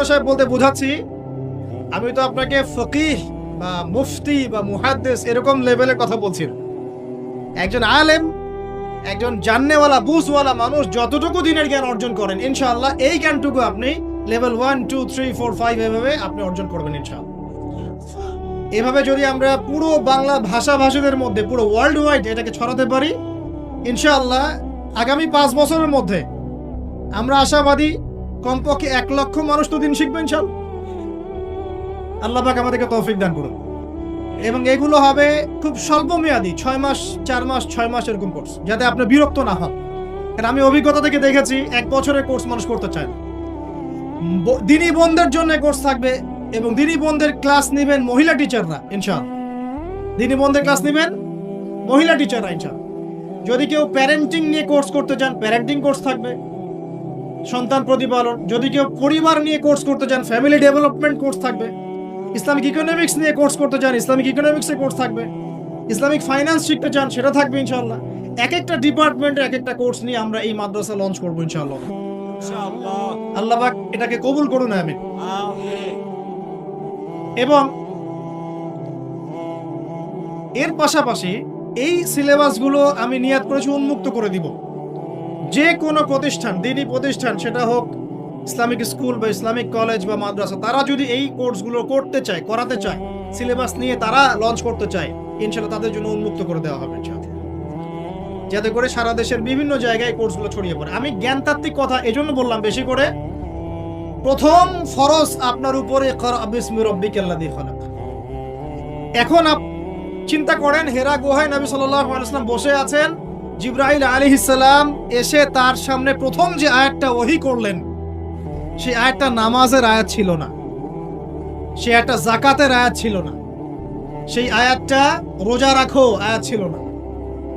সাহেব বলতে বোঝাচ্ছি, আমি তো আপনাকে ফকিহ বা মুফতি বা মুহাদ্দিস এরকম লেভেলের কথা বলছি না। একজন আলেম, একজন জাননেওয়ালা, বুঝওয়ালা মানুষ যতটুকু দিনের জ্ঞান অর্জন করেন ইনশাআল্লাহ, এই জ্ঞানটুকু আপনি লেভেল 1, 2, 3, 4, 5 এভাবে আপনি অর্জন করবেন ইনশাআল্লাহ। এভাবে যদি আমরা পুরো বাংলা ভাষাভাষীদের মধ্যে, পুরো ওয়ার্ল্ড ওয়াইড এটাকে ছড়াতে পারি ইনশাআল্লাহ, আগামী 5 বছরের মধ্যে আমরা আশাবাদী কমপক্ষে 1 লক্ষ মানুষ তো দিন শিখবেন ইনশাআল্লাহ। আল্লাহ পাক আমাদেরকে তৌফিক দান করুন। এবং এগুলো হবে খুব স্বল্প মেয়াদী, 6 মাস, 4 মাস, 6 মাস এরকম কোর্স, যাতে আপনি বিরক্ত না হন। কারণ আমি অভিজ্ঞতা থেকে দেখেছি 1 বছরের কোর্স মানুষ করতে চায় না। দিনী বোনদের জন্য কোর্স থাকবে, এবং দিনী বোনদের ক্লাস নেবেন মহিলা টিচাররা ইনশাআল্লাহ। দিনী বোনদের ক্লাস নেবেন মহিলা টিচাররা ইনশাআল্লাহ। যদি কেউ প্যারেন্টিং নিয়ে কোর্স করতে চান, প্যারেন্টিং কোর্স থাকবে, সন্তান প্রতিপালন। যদি কেউ পরিবার নিয়ে কোর্স করতে চান, ফ্যামিলি ডেভেলপমেন্ট কোর্স থাকবে। ইসলামিক ইকোনমিক্স নিয়ে কোর্স করতে চান, ইসলামিক ইকোনমিক্সের কোর্স থাকবে। ইসলামিক ফাইন্যান্স শিখতে চান, সেটা থাকবে ইনশাআল্লাহ। এক একটা ডিপার্টমেন্টে এক একটা কোর্স নিয়ে আমরা এই মাদ্রাসা লঞ্চ করবো ইনশাআল্লাহ। আল্লাহ পাক এটাকে কবুল করুন, আমিন। এবং এর পাশাপাশি এই সিলেবাসগুলো আমি নিয়াত করেছি উন্মুক্ত করে দিব। যে কোনো প্রতিষ্ঠান, দিনী প্রতিষ্ঠান, সেটা হোক ইসলামিক স্কুল বা ইসলামিক কলেজ বা মাদ্রাসা, তারা যদি এই কোর্সগুলো করতে চায়, করাতে চায়, সিলেবাস নিয়ে তারা লঞ্চ করতে চায়, ইনশাআল্লাহ তাদের জন্য উন্মুক্ত করে দেওয়া হবে ইনশাআল্লাহ, যাতে করে সারা দেশের বিভিন্ন জায়গায় কোর্সগুলো ছড়িয়ে পড়ে। আমি জ্ঞানতাত্ত্বিক কথা এজন্য বললাম বেশি করে, প্রথম ফরজ আপনার উপরে ইকরা বিসমি রাব্বিকাল্লাযী খালাক। এখন চিন্তা করেন, হেরা গুহায় নবী সাল্লাল্লাহু আলাইহি ওয়াসাল্লাম বসে আছেন, জিবরাইল আলাইহিস সালাম এসে তার সামনে প্রথম যে আয়াতটা ওহী করলেন, সেই আয়াতটা নামাজের আয়াত ছিল না, সেই আয়াতটা যাকাতের আয়াত ছিল না, সেই আয়াতটা রোজা রাখো আয়াত ছিল না,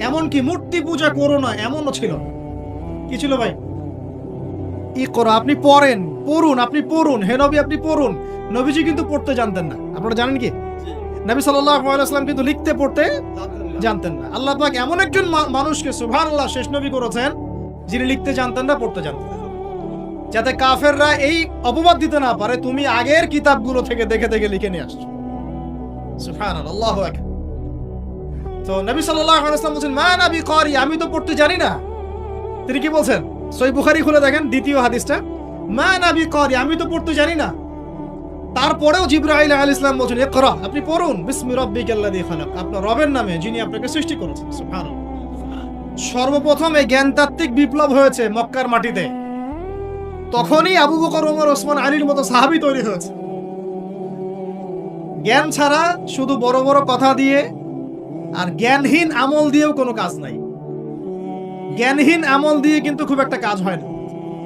এমনকি মূর্তি পূজা করো না এমনও ছিল না। কি ছিল ভাই? ইকরা, আপনি পড়ুন, আপনি পড়ুন, হে নবী আপনি পড়ুন। নবীজি কিন্তু পড়তে জানতেন না, আপনারা জানেন কি? নবী সাল্লাল্লাহু আলাইহি ওয়াসাল্লাম কিন্তু লিখতে পড়তে জানতেন না। আল্লাহ পাক এমন একজন মানুষকে সুবহানাল্লাহ শেষ নবী করেছেন, যিনি লিখতে জানতেন না, পড়তে জানতেন, যাতে কাফেররা এই অপবাদ দিতে না পারে তুমি আগের কিতাবগুলো থেকে দেখে দেখে লিখে নিয়ে আসছো। সুবহানাল্লাহ, আল্লাহু আকবার। তো নবী সাল্লাল্লাহু আলাইহি ওয়াসাল্লাম বলেন, মা নবী ক্বারি, আমি তো পড়তে জানি না। তিনি কি বলছেন? সহিহ বুখারী খুলে দেখেন, দ্বিতীয় হাদিসটা, মা নবী ক্বারি, আমি তো পড়তে জানি না। তারপরেও জিবরাইল আলাইহিস সালাম বলেন, ইকরা, আপনি পড়ুন, বিসমি রাব্বিকাল্লাযী খালাক, আপনার রবের নামে যিনি আপনাকে সৃষ্টি করেছেন। সুবহানাল্লাহ। সর্বপ্রথম এই জ্ঞানতাত্ত্বিক বিপ্লব হয়েছে মক্কার মাটিতে, তখনই আবু বকর, ওমর, ওসমান, আলীর মতো সাহাবী তৈরি হয়েছে। জ্ঞান ছাড়া শুধু বড় বড় কথা দিয়ে আর জ্ঞানহীন আমল দিয়েও কোনো কাজ নাই। জ্ঞানহীন আমল দিয়ে কিন্তু খুব একটা কাজ হয় না।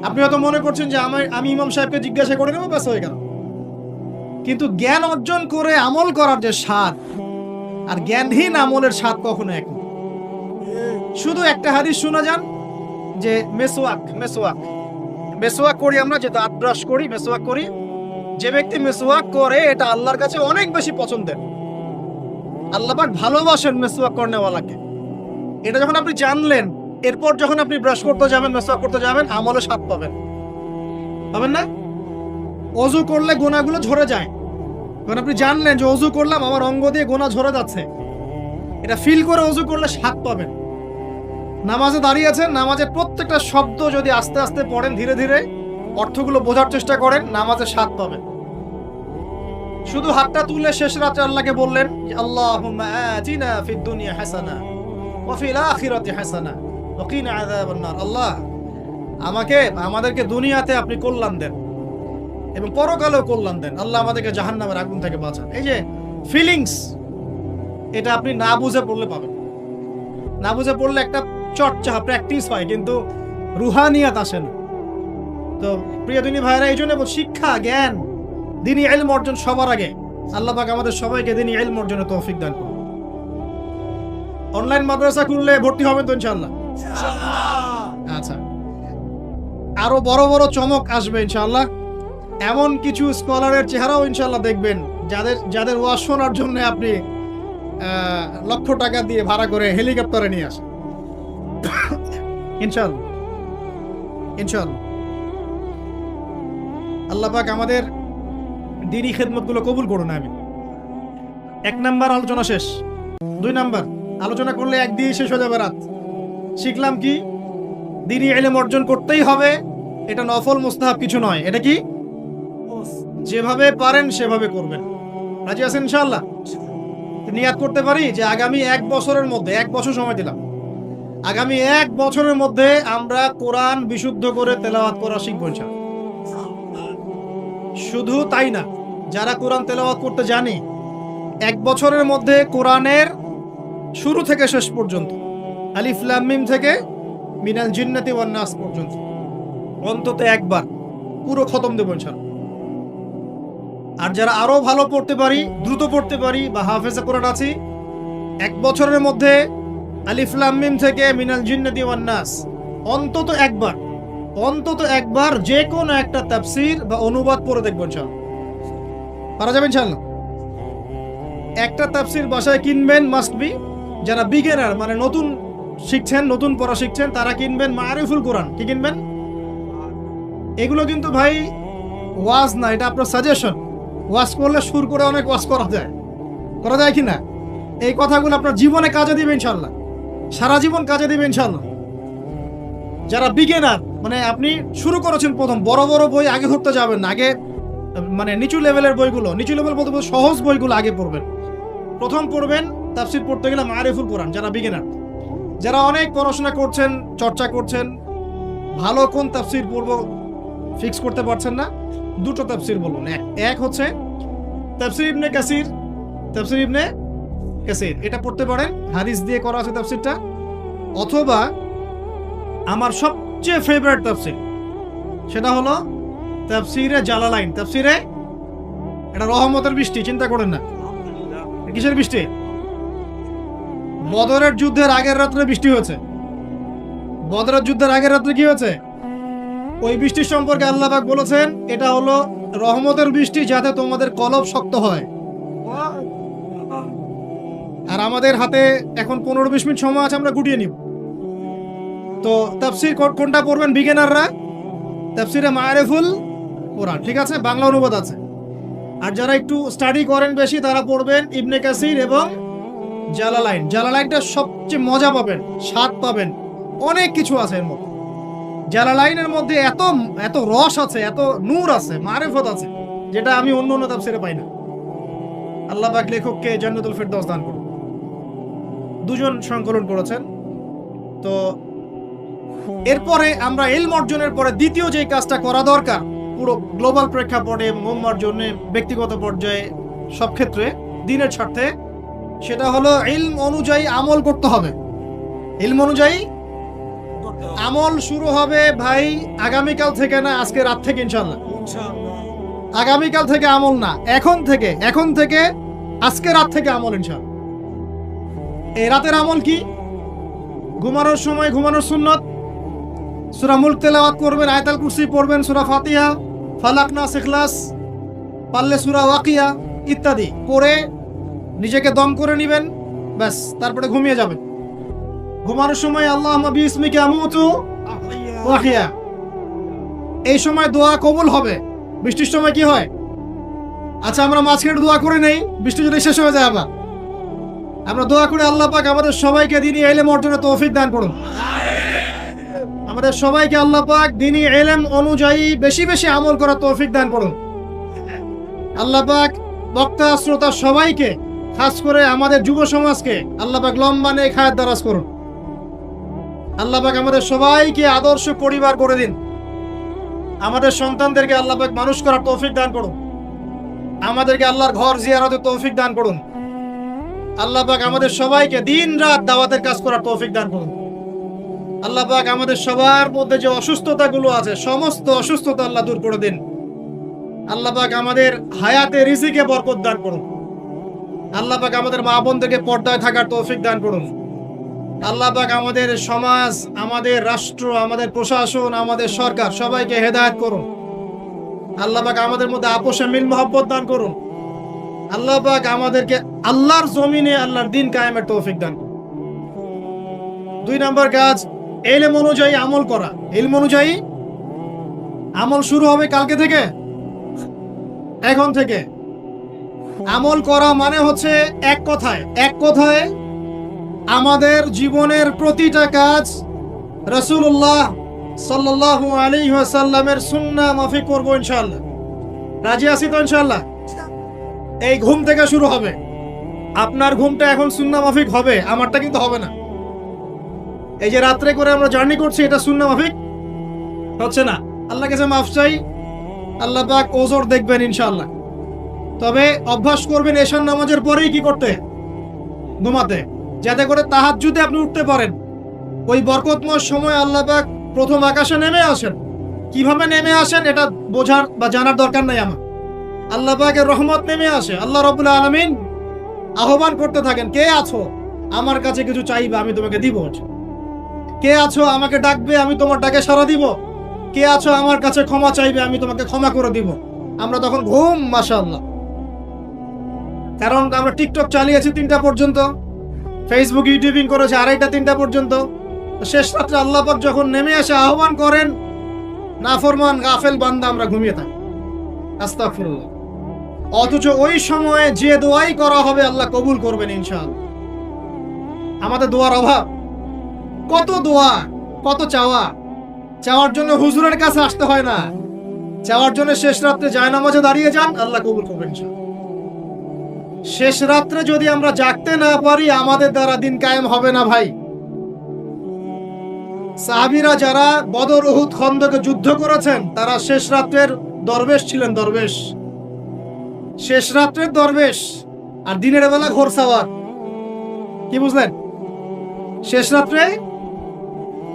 আপনি হয়তো মনে করছেন যে আমি ইমাম সাহেবকে জিজ্ঞাসা করে নেবো, ব্যাস হয়ে গেল। কিন্তু জ্ঞান অর্জন করে আমল করার যে স্বাদ আর জ্ঞানহীন আমলের স্বাদ কখনো এক না। শুধু একটা হাদিস শোনা যান যে মেসওয়াক মেসওয়াক মেসওয়াক করি আমরা, যে দাঁত ব্রাশ করি, মেসওয়াক করি, যে ব্যক্তি মেসওয়াক করে এটা আল্লাহর কাছে অনেক বেশি পছন্দের। আল্লাহ পাক ভালোবাসেন মেসওয়াক করনেওয়ালাকে। এটা যখন আপনি জানলেন, এরপর যখন আপনি ব্রাশ করতে যাবেন, মেসওয়াক করতে যাবেন, আমলে স্বাদ পাবেন, পাবেন না? ওযু করলে গোনাগুলো ঝরে যায়, কারণ আপনি জানলেন যে ওযু করলাম, আমার অঙ্গ দিয়ে গোনা ঝরে যাচ্ছে, এটা ফিল করে ওযু করলে স্বাদ পাবেন। নামাজে দাঁড়িয়ে আছেন, নামাজের প্রত্যেকটা শব্দ যদি আস্তে আস্তে পড়েন, ধীরে ধীরে অর্থগুলো বোঝার চেষ্টা করেন, নামাজের স্বাদ পাবেন। শুধু হাতটা তুলে শেষ রাতে আল্লাহকে বললেন যে আল্লাহুম্মা আতিনা ফিদ দুনিয়া হাসানা ওয়া ফিল আখিরাতি হাসানা ওয়া কিনা আযাবান নার। আল্লাহ, আমাদেরকে দুনিয়াতে আপনি কল্যাণ দেন এবং পরকালেও কল্যাণ দেন। আল্লাহ, আমাদেরকে জাহান্নামের আগুন থেকে বাঁচান। এই যে ফিলিংস, এটা আপনি না বুঝে পড়লে পাবেন। না বুঝে পড়লে একটা চর্চা, প্র্যাকটিস হয়, কিন্তু রুহানিয়াত আসে না। তো প্রিয় দিনী ভাইরা, এই জন্য শিক্ষা, জ্ঞান, দ্বীনি ইলম অর্জন সবার আগে। আল্লাহ পাক আমাদের সবাইকে দ্বীনি ইলম অর্জনের তৌফিক দান করুন। অনলাইন মাদ্রাসা খুললে ভর্তি হবেন তো ইনশাআল্লাহ? আচ্ছা, আরো বড় বড় চমক আসবে ইনশাআল্লাহ। এমন কিছু স্কলারের চেহারাও ইনশাআল্লাহ দেখবেন, যাদের ওয়াজ শোনার জন্য আপনি লক্ষ টাকা দিয়ে ভাড়া করে হেলিকপ্টারে নিয়ে আসেন। ইনশাআল্লাহ ইনশাআল্লাহ। আল্লাহ পাক আমাদের দ্বীনি খেদমতগুলো কবুল করুন। আমি 1 নাম্বার আলোচনা শেষ। 2 নাম্বার আলোচনা করলে এক দিয়ে শেষ হয়ে যাবে রাত। শিখলাম কি? দ্বীনি ইলম অর্জন করতেই হবে, এটা নফল মুস্তাহাব কিছু নয়। এটা কি? যেভাবে পারেন সেভাবে করবেন। রাজি আছেন ইনশাআল্লাহ? নিয়াত করতে পারি যে আগামী 1 বছরের মধ্যে, 1 বছর সময় দিলাম, আগামী 1 বছরের মধ্যে আমরা কোরআন বিশুদ্ধ করে তেলাওয়াত করা শিখব ইনশাআল্লাহ। শুধু তাই না, যারা কোরআন তেলাওয়াত করতে জানে, 1 বছরের মধ্যে কোরআনের শুরু থেকে শেষ পর্যন্ত, আলিফ লাম মিম থেকে মিনাল জিন্নাতি ওয়ান নাস পর্যন্ত অন্তত একবার পুরো খতম দেব ইনশাআল্লাহ। আর যারা আরো ভালো পড়তে পারি, দ্রুত পড়তে পারি বা হাফেজে কোরআন আছি, 1 বছরের মধ্যে আলিফ লাম মিম থেকে মিনাল জিন্নাতি ওয়ান নাস অন্তত একবার যে কোনো একটা তাফসীর বা অনুবাদ পড়ে দেখব ইনশাআল্লাহ। পারা যাবে ইনশাআল্লাহ? একটা তাফসীর বাসায় কিনবেন, মাস্ট বি। যারা বিগিনার, মানে নতুন শিখছেন, নতুন পড়া শিখছেন, তারা কিনবেন মারিফুল কোরআন। কি কিনবেন? এগুলো কিন্তু ভাই ওয়াজ না, এটা আপনার সাজেশন। ওয়াজ করলে সুর করে অনেক ওয়াজ করা যায় কি না? এই কথাগুলো আপনার জীবনে কাজে দিবে ইনশাআল্লাহ, সারা জীবন কাজে দিবে ইনশাআল্লাহ। যারা বিগিনার, মানে আপনি শুরু করেছেন প্রথম, বড় বড় বই আগে ধরতে যাবেন না, আগে মানে নিচু লেভেলের বইগুলো, নিচু লেভেল বলতে সহজ বইগুলো আগে পড়বেন। প্রথম পড়বেন তাফসীর পড়তে গেলে মারিফুল কোরআন। যারা বিগিনার, যারা অনেক পড়াশোনা করছেন, চর্চা করছেন, ভালো কোন তাফসীর পড়বো ফিক্স করতে পারছেন না, 2টো তাফসীর বলুন। এক হচ্ছে তাফসীর ইবনে কাসির, এটা পড়তে পারেন, হাদিস দিয়ে করা আছে তাফসীরটা। অথবা আমার সবচেয়ে ফেভারিট তাফসীর, সেটা হলো তাফসীরে জালালাইন। তাফসীরে, এটা রহমতের বৃষ্টি, চিন্তা করেন না। কিসের বৃষ্টি? বদরের যুদ্ধের আগের রাত্রে বৃষ্টি হয়েছে। বদরের যুদ্ধের আগের রাত্রে কি হয়েছে? ওই বৃষ্টির সম্পর্কে আল্লাহ পাক বলেছেন, এটা হলো রহমতের বৃষ্টি, যাতে তোমাদের কলব শক্ত হয়। আর আমাদের হাতে এখন 15-20 মিনিট সময় আছে, আমরা গুটিয়ে নিব। তো তাফসীর কোনটা পড়বেন বিগিনাররা? তাফসীরে মারিফুল কোরআন, ঠিক আছে, বাংলা অনুবাদ আছে। আর যারা একটু স্টাডি করেন বেশি, তারা পড়বেন ইবনে কাসির এবং জালালাইন। জালালাইনটা সবচেয়ে মজা পাবেন, স্বাদ পাবেন, অনেক কিছু আছে এর মধ্যে। জালালাইনের মধ্যে এত রস আছে, এত নূর আছে, মারিফত আছে, যেটা আমি অন্য তাফসীরে পাই না। আল্লাহ পাক লেখককে জান্নাতুল ফেরদাউস দান করুন। 2জন সংকলন করেছেন। তো এরপরে আমরা ইলম অর্জনের পরে দ্বিতীয় যে কাজটা করা দরকার, পুরো গ্লোবাল প্রেক্ষাপটে, উম্মার জন্য, ব্যক্তিগত পর্যায়ে, সব ক্ষেত্রে দ্বীনের স্বার্থে, সেটা হলো ইলম অনুযায়ী আমল করতে হবে। ইলম অনুযায়ী আমল শুরু হবে ভাই আগামীকাল থেকে না, আজকে রাত থেকে ইনশাআল্লাহ। আগামীকাল থেকে আমল না, এখন থেকে আজকে রাত থেকে আমল ইনশাআল্লাহ। এই রাতের আমল কি? ঘুমানোর সময় ঘুমানোর সুন্নত, সূরা মুলক তেলাওয়াত করবেন, আয়াতুল কুরসি পড়বেন, সূরা ফাতিহা, ফালাক, নাস, ইখলাস, পারলে সূরা ওয়াকিয়া ইত্যাদি পড়ে নিজেকে দম করে নেবেন, ব্যাস, তারপরে ঘুমিয়ে যাবেন। ঘুমানোর সময় আল্লাহুম্মা বিসমিকা আমুতু ওয়া আহইয়া, এই সময় দোয়া কবুল হবে। বৃষ্টির সময় কি হয়? আচ্ছা, আমরা মাঝখানে দোয়া করে নেই, বৃষ্টি যদি শেষ হয়ে যায় আবার আমরা দোয়া করে আল্লাহ পাক আমাদের সবাইকে দ্বীনি ইলম অর্জনের তৌফিক দান করুন। আমাদের সবাইকে আল্লাহ পাক দ্বীনি ইলম অনুযায়ী বেশি বেশি আমল করার তৌফিক দান করুন। আল্লাহ পাক বক্তা শ্রোতা সবাইকে, খাস করে আমাদের যুব সমাজকে আল্লাহ পাক লম্বা নেক হায়াত দারাজ করুন। আল্লাহ পাক আমাদের সবাইকে আদর্শ পরিবার করে দিন। আমাদের সন্তানদেরকে আল্লাহ পাক মানুষ করার তৌফিক দান করুন। আমাদেরকে আল্লাহর ঘর জিয়ারতের তৌফিক দান করুন। আল্লাহ পাক আমাদের সবাইকে দিন রাত দাওয়াতের কাজ করার তৌফিক দান করুন। আল্লাহ পাক আমাদের সবার মধ্যে যে অসুস্থতাগুলো আছে সমস্ত অসুস্থতা আল্লাহ দূর করে দিন। আল্লাহ পাক আমাদের হায়াতে রিজিকে বরকত দান করুন। আল্লাহ পাক আমাদের মা বোনদেরকে পর্দায় থাকার তৌফিক দান করুন। আল্লাহ পাক আমাদের সমাজ, আমাদের রাষ্ট্র, আমাদের প্রশাসন, আমাদের সরকার সবাইকে হেদায়েত করুন। আল্লাহ পাক আমাদের মধ্যে আপোষে মিল মহব্বত দান করুন। আল্লাহ পাক আমাদেরকে আল্লাহর জমিনে আল্লাহর দ্বীন কায়েমের তৌফিক দান করুন। 2 নম্বর কাজ, ইলম অনুযায়ী আমল করা। ইলম অনুযায়ী আমল শুরু হবে কালকে থেকে, এখন থেকে। আমল করা মানে হচ্ছে এক কথায় আমাদের জীবনের প্রতিটা কাজ রাসূলুল্লাহ সাল্লাল্লাহু আলাইহি ওয়াসাল্লামের সুন্নাহ মাফিক করব ইনশাআল্লাহ। রাজি আছি তো ইনশাআল্লাহ? এই ঘুম থেকে শুরু হবে। আপনার ঘুমটা এখন সুন্নাহ মাফিক হবে, আমারটা কিন্তু হবে না। এই যে রাত্রে করে আমরা জার্নি করছি, এটা সুন্নাহ মাফিক হচ্ছে না। আল্লাহর কাছে মাফ চাই, আল্লাহ পাক ওজর দেখবেন ইনশাআল্লাহ। তবে অভ্যাস করবেন এশার নামাজের পরেই কি করতে? ঘুমাতে, যাতে করে তাহাজ্জুদে আপনি উঠতে পারেন। ওই বরকতময় সময় আল্লাহ পাক প্রথম আকাশে নেমে আসেন। কিভাবে নেমে আসেন এটা বোঝার বা জানার দরকার নাই আমার। আল্লাহ পাকের রহমত নেমে আসে। আল্লাহ রাব্বুল আলামিন আহ্বান করতে থাকেন, কে আছো আমার কাছে কিছু চাইবে আমি তোমাকে দিব? কে আছো আমাকে ডাকবে আমি তোমার ডাকে সাড়া দিব? কে আছো আমার কাছে ক্ষমা চাইবে আমি তোমাকে ক্ষমা করে দিব? আমরা তখন ঘুম, মাশাআল্লাহ। কারণ আমরা টিকটক চালিয়েছি 3টা পর্যন্ত, ফেসবুক ইউটিউবিং করেছি 2:30 3টা পর্যন্ত। শেষ রাত্রে আল্লাহ পাক যখন নেমে আসে আহ্বান করেন, নাফরমান গাফেল বান্দা আমরা ঘুমিয়ে থাকি। আস্তাগফিরুল্লাহ। অথচ ওই সময়ে যে দোয়াই করা হবে আল্লাহ কবুল করবেন ইনশাআল্লাহ। আমাদের দোয়ার অভাব, কত দোয়া, কত চাওয়ার জন্য হুজুরের কাছে আসতে হয় না। চাওয়ার জন্য শেষ রাত্রে জায়নামাজে দাঁড়িয়ে যান, আল্লাহ কবুল করবেন ইনশাআল্লাহ। শেষ রাত্রে যদি আমরা জাগতে না পারি আমাদের দ্বারা দিন কায়েম হবে না ভাই। সাহাবীরা যারা বদর, উহুদ, খন্দকে যুদ্ধ করেছেন তারা শেষ রাত্রের দরবেশ ছিলেন। দরবেশ, শেষ রাত্রের দরবেশ, আর দিনের বেলা ঘোড়সাওয়ার। কি বুঝলেন? শেষ রাত্রে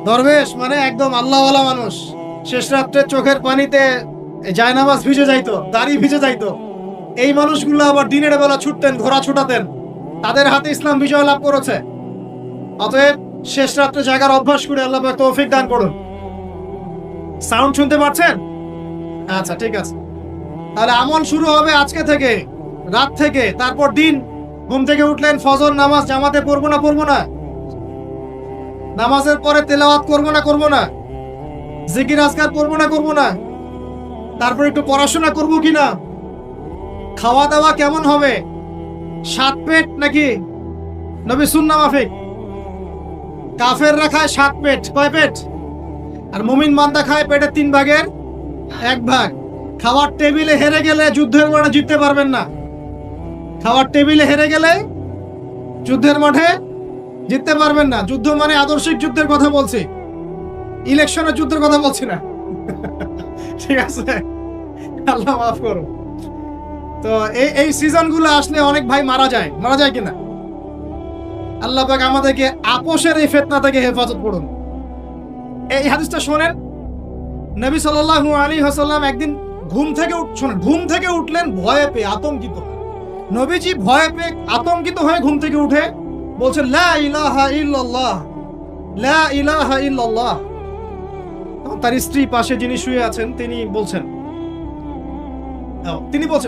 দরবেশ মানে একদম আল্লাহওয়ালা মানুষ। শেষ রাত্রে চোখের পানিতে জায়নামাজ ভিজে যাইতো, দাড়ি ভিজে যাইতো। এই মানুষগুলো আবার দিনের বেলা ছুটতেন, ঘোড়া ছুটাতেন। তাদের হাতে ইসলাম বিজয় লাভ করেছে। অতএব শেষ রাত্রে জাগার অভ্যাস করে আল্লাহ পাক তৌফিক দান করুন। সাউন্ড শুনতে পাচ্ছেন? আচ্ছা, ঠিক আছে। তাহলে আমল শুরু হবে আজকে থেকে, রাত থেকে। তারপর দিন ঘুম থেকে উঠলেন, ফজর নামাজ জামাতে পড়বো না? নামাজের পরে তেলাওয়াত করবো না? জিকির আজকার করবো না? তারপর একটু পড়াশোনা করবো কিনা? খাওয়া দাওয়া কেমন হবে? 7 পেট নাকি নবী সুন্নাহ মাফিক? কাফেররা খায় 7 পেট। কয় পেট? আর মুমিন বান্দা খায় পেটের 3 ভাগের 1 ভাগ। খাওয়ার টেবিলে হেরে গেলে যুদ্ধের মাঠে জিততে পারবেন না। খাওয়ার টেবিলে হেরে গেলে যুদ্ধের মাঠে জিততে পারবেন না। যুদ্ধ মানে আদর্শিক যুদ্ধের কথা বলছি, ইলেকশনের যুদ্ধের কথা বলছি না। ঠিক আছে, আল্লাহ মাফ করুন। তো এই সিজনগুলো আসলে অনেক ভাই মারা যায় কিনা? আল্লাহ পাক আমাদেরকে আপোষের এই ফিতনা থেকে হেফাজত করুন। এই হাদিসটা শোনেন, নবী সাল্লাল্লাহু আলাইহি ওয়াসাল্লাম একদিন ঘুম থেকে উঠলেন ভয়ে পেয়ে, আতঙ্কিত। নবীজি ভয়ে পেয়ে আতঙ্কিত হয়ে ঘুম থেকে উঠে বলছেন লা ইলাহা ইল্লাল্লাহ, লা ইলাহা ইল্লাল্লাহ। তার স্ত্রী পাশে যিনি শুয়ে আছেন তিনি বলছেন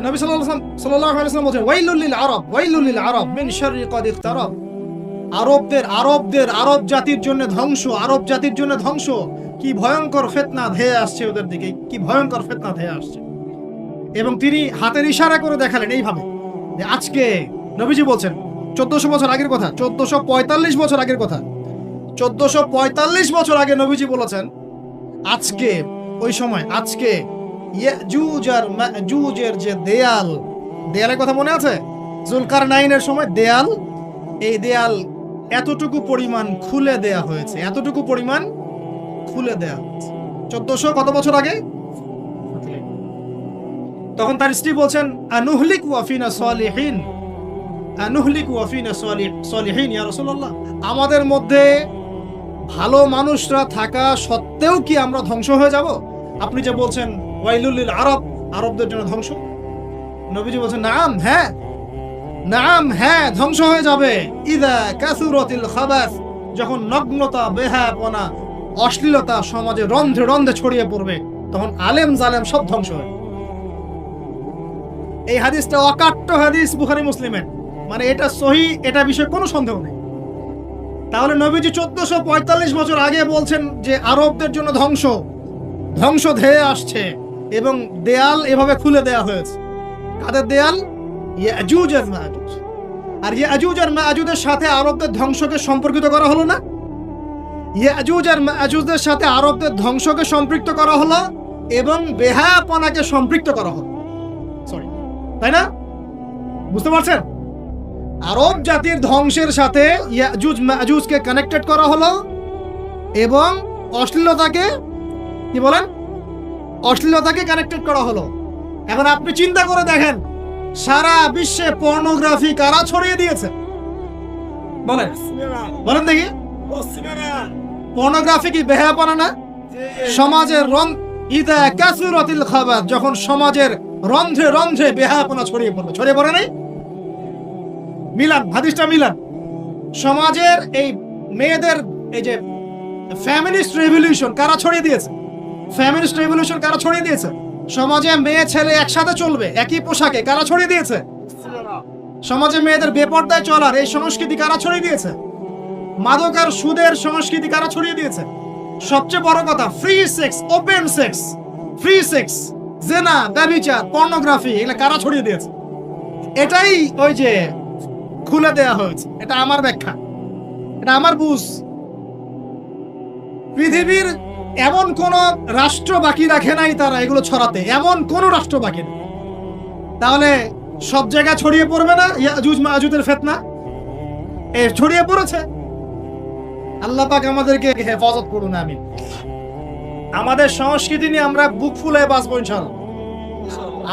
নবী সাল্লাল্লাহু আলাইহি ওয়াসাল্লাম বলছেন ওয়াইলুল লিল আরব, ওয়াইলুল লিল আরব মিন শাররি কদ ইখতারাব। আরব জাতির জন্য ধ্বংস, আরব জাতির জন্য ধ্বংস। কি ভয়ঙ্কর ফিতনা ধেয়ে আসছে ওদের দিকে, কি ভয়ঙ্কর ফিতনা ধেয়ে আসছে। এবং তিনি হাতের ইশারা করে দেখালেন এইভাবে যে আজকে, নবীজি বলছেন 1400 বছর আগের কথা, 1445 বছর আগের কথা, 1445 বছর আগে নবীজি বলেছেন আজকে, ওই সময় আজকে ইয়াজুজ আর মাজুজের যে দেয়ালের কথা মনে আছে? জুলকারনাইনের সময় দেয়াল, এই দেয়াল এতটুকু পরিমাণ খুলে দেয়া হয়েছে, এতটুকু পরিমাণ খুলে দেয়া হয়েছে 1400 কত বছর আগে। তখন তার স্ত্রী বলছেন আনুহলিক ওয়া ফিনা সালিহিন, আনুহলিক ওয়া ফিনা সালিহিন ইয়া রাসূলুল্লাহ, আমাদের মধ্যে ভালো মানুষরা থাকা সত্ত্বেও কি আমরা ধ্বংস হয়ে যাব? আপনি যে বলছেন ওয়াইলুল লিল আরব, আরবদের জন্য ধ্বংস। নবীজি বলছেন নাম, হ্যাঁ নাম, হ্যাঁ ধ্বংস হয়ে যাবে। ইদা কাসুরাতিল খাবাস, যখন নগ্নতা, বেহায়াপনা, অশ্লীলতা সমাজে রন্ধ্রে রন্ধ্রে ছড়িয়ে পড়বে, তখন আলেম জালেম সব ধ্বংস হয়। এই হাদিসটা অকাট্য হাদিস বুখারী মুসলিমের, মানে এটা সহিহ, এটা বিষয়ে কোনো সন্দেহ নেই। তাহলে নবীজি 1445 বছর আগে বলছেন যে আরবদের জন্য ধ্বংস ধেয়ে আসছে, এবং দেয়াল এভাবে খুলে দেয়া হয়েছে। কাদের দেয়াল? ইয়াজুজ আর মাজুজ। আর ইয়াজুজ আর মাজুজের সাথে আরবদের ধ্বংসকে সম্পর্কিত করা হলো না? ইয়াজুজ আর মাজুজের সাথে আরবদের ধ্বংসকে সম্পৃক্ত করা হলো এবং বেহায়াপনাকে সম্পৃক্ত করা হলো, সরি, তাই না? বুঝতে পারছেন? আরব জাতির ধ্বংসের সাথে ইয়াজুজ মাজুজকে কানেক্টেড করা হলো এবং অশ্লীলতাকে, কি বলেন, অশ্লীলতাকে কানেক্টেড করা হলো। এখন আপনি চিন্তা করে দেখেন, সারা বিশ্বে পর্নোগ্রাফি কারা ছড়িয়ে দিয়েছে? বলেন বলেন দেখি। পর্নোগ্রাফি কি বেহায়াপনা না? সমাজের ইদা কাসুরাতিল খাবাস, যখন সমাজের রন্ধ্রে রন্ধ্রে বেহায়াপনা ছড়িয়ে পড়ে নাই? মিলান, হাদিসটা মিলান। সমাজের এই মেয়েদের এই যে ফ্যামিলিস্ট রেভলিউশন কারা ছড়িয়ে দিয়েছে? ফ্যামিলিস্ট রেভলিউশন কারা ছড়িয়ে দিয়েছে? সমাজে মেয়ে ছেলে একসাথে চলবে একই পোশাকে, কারা ছড়িয়ে দিয়েছে? সমাজে মেয়েদের বেপরদায় চলার এই সংস্কৃতি কারা ছড়িয়ে দিয়েছে? মাদক আর সুদের সংস্কৃতি কারা ছড়িয়ে দিয়েছে? সবচেয়ে বড় কথা, free sex, open sex, free sex, জেনা, ব্যভিচার, পর্নোগ্রাফি, এগুলো কারা ছড়িয়ে দিয়েছে? এটাই ওই যে খুলে দেয়া হয়েছে। এটা আমার ব্যাখ্যা, এটা আমার বুঝ। পৃথিবীর এমন কোন রাষ্ট্র বাকি রাখে নাই তারা এগুলো ছড়াতে, এমন কোন রাষ্ট্র বাকি নেই। তাহলে সব জায়গায় ছড়িয়ে পড়বে না ইয়াজুজ মাজুজের ফিতনা? ছড়িয়ে পড়েছে। আল্লাহ পাক আমাদেরকে হেফাজত করুন, আমিন। আমাদের সংস্কৃতি নিয়ে আমরা বুক ফুলে বাঁচবো ইনশাআল্লাহ,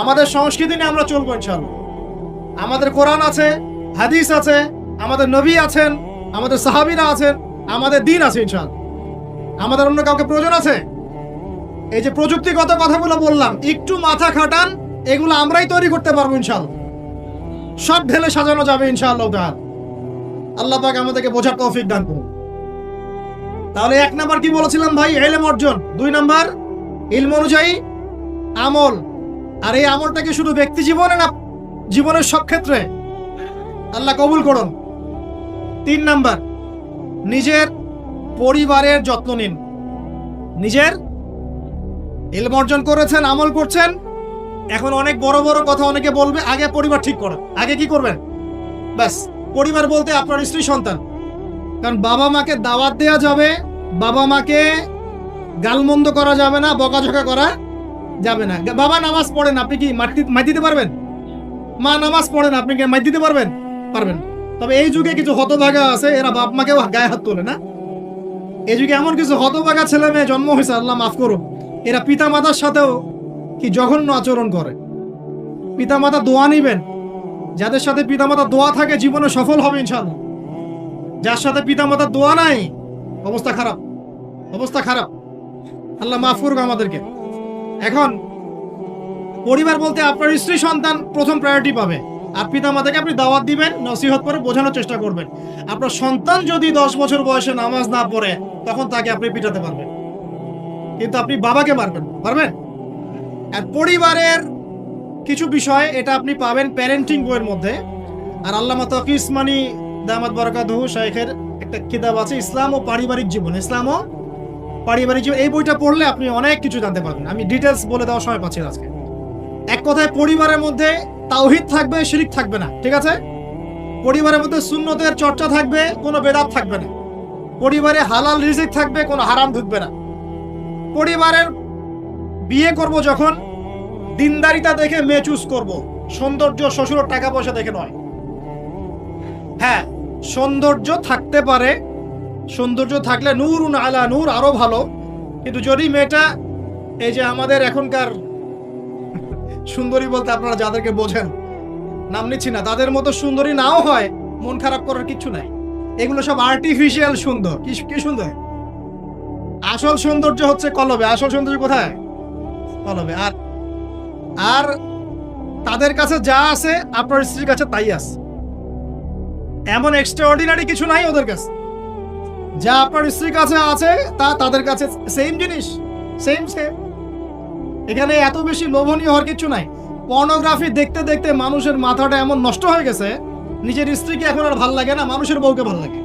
আমাদের সংস্কৃতি নিয়ে আমরা চলবো ইনশাআল্লাহ। আমাদের কোরআন আছে, হাদিস আছে, আমাদের নবী আছেন, আমাদের সাহাবীরা আছেন, আমাদের দ্বীন আছে ইনশাআল্লাহ। আমাদের অন্য কাউকে প্রয়োজন আছে? এই যে প্রযুক্তিগত কথাগুলো বললাম, একটু মাথা খাটান, এগুলো আমরাই তৈরি করতে পারবো ইনশাআল্লাহ। সব ঢেলে সাজানো যাবে ইনশাআল্লাহ তাআলা। আল্লাহ পাক আমাদেরকে বোঝার তৌফিক দান করুন। তাহলে 1 নাম্বার কি বলেছিলাম ভাই? ইলম অর্জন। 2 নাম্বার ইলম অনুযায়ী আমল। আর এই আমলটা কি শুধু ব্যক্তি জীবনে না জীবনের সব ক্ষেত্রে? আল্লাহ কবুল করুন। 3 নাম্বার নিজের পরিবারের যত্ন নিন। নিজের ইলম অর্জন করেছেন, আমল করছেন, এখন অনেক বড় বড় কথা অনেকে বলবে, আগে পরিবার ঠিক করেন। আগে কি করবেন? ব্যাস, পরিবার বলতে আপনার স্ত্রী সন্তান। কারণ বাবা মাকে দাওয়াত দেওয়া যাবে, বাবা মাকে গালমন্দ করা যাবে না, বকাঝকা করা যাবে না। বাবা নামাজ পড়েন, আপনি কি মাইর দিতে পারবেন? মা নামাজ পড়েন, আপনি কি মাইর দিতে পারবেন? পারবেন। তবে এই যুগে কিছু হতভাগা আছে, এরা বাপ মাকেও গায়ে হাত তোলে না। এই যুগে এমন কিছু হতভাগা ছেলে মেয়ে জন্ম হয়েছে, আল্লাহ মাফ করুন, এরা পিতা মাতার সাথেও কি জঘন্য আচরণ করে। পিতা মাতা দোয়া নিবেন, যাদের সাথে পিতা মাতা দোয়া থাকে জীবনে সফল হবে ইনশাআল্লাহ। যার সাথে পিতা মাতার দোয়া নাই, অবস্থা খারাপ, অবস্থা খারাপ। আল্লাহ মাফ করুক আমাদেরকে। এখন পরিবার বলতে আপনার স্ত্রী সন্তান প্রথম প্রায়োরিটি পাবে। আর পিতামাতাকে আপনি দাওয়াত দিবেন, নসিহত করে বোঝানোর চেষ্টা করবেন। আপনার সন্তান যদি 10 বছর বয়সে নামাজ না পড়ে, তখন তাকে আপনি পিটাতে পারবেন, কিন্তু আপনি বাবাকে মারবেন পারবেন? আর পরিবারের কিছু বিষয় এটা আপনি পাবেন প্যারেন্টিং বইয়ের মধ্যে। আর আল্লামা তাকি ইসমানি দামাত বারাকাতুহু শাইখের একটা কিতাব আছে, ইসলাম ও পারিবারিক জীবন। ইসলাম ও পারিবারিক জীবন, এই বইটা পড়লে আপনি অনেক কিছু জানতে পারবেন। আমি ডিটেলস বলে দেওয়ার সময় পাচ্ছি না আজকে। এক কথায় পরিবারের মধ্যে তাওহীদ থাকবে, শিরক থাকবে না, ঠিক আছে? পরিবারের মধ্যে সুন্নতের চর্চা থাকবে, কোনো বেদাত থাকবে না। পরিবারে হালাল রিজিক থাকবে, কোনো হারাম ঢুকবে না। পরিবারের বিয়ে করব যখন দিনদারিতা দেখে মেয়ে চুজ করব, সৌন্দর্য শ্বশুরের টাকা পয়সা দেখে নয়। হ্যাঁ, সৌন্দর্য থাকতে পারে, সৌন্দর্য থাকলে নূরুন আলা নূর, আরো ভালো। কিন্তু যদি মেয়েটা এই যে আমাদের এখনকার সুন্দরী বলতে আপনারা যাদেরকে বোঝেন, নাম নিচ্ছি না, তাদের মতো সুন্দরী নাও হয়, মন খারাপ করার কিছু নাই। এগুলো সব আর্টিফিশিয়াল সুন্দর। কি সুন্দর? আসল সৌন্দর্য হচ্ছে কলবে। আসল সৌন্দর্য কোথায়? কলবে। আর তাদের কাছে যা আছে আপনার স্ত্রীর কাছে তাই আছে। এমন এক্সট্রাঅর্ডিনারি কিছু নাই ওদের কাছে। যা আপনার স্ত্রীর কাছে আছে তা তাদের কাছে সেম জিনিস, সেম। এখানে এত বেশি লোভনীয় হওয়ার কিছু নাই। পর্নোগ্রাফি দেখতে দেখতে মানুষের মাথাটা এমন নষ্ট হয়ে গেছে, নিজের স্ত্রীকে এখন আর ভাল লাগে না, মানুষের বউকে ভাল লাগে,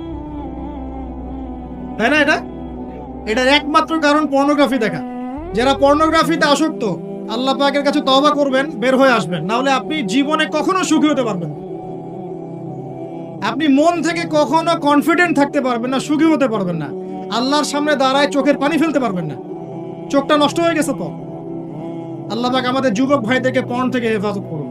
তাই না? এটার একমাত্র কারণ পর্নোগ্রাফি দেখা। যারা পর্নোগ্রাফিতে আসক্ত, আল্লাহ পাকের কাছে তওবা করবেন, বের হয়ে আসবেন, না হলে আপনি জীবনে কখনো সুখী হতে পারবেন না। আপনি মন থেকে কখনো কনফিডেন্ট থাকতে পারবেন না, সুখী হতে পারবেন না। আল্লাহর সামনে দাঁড়ায় চোখের পানি ফেলতে পারবেন না, চোখটা নষ্ট হয়ে গেছে। তো আল্লাহ পাক আমাদের যুবক ভাইদেরকে পর্ন থেকে হেফাজত করুন।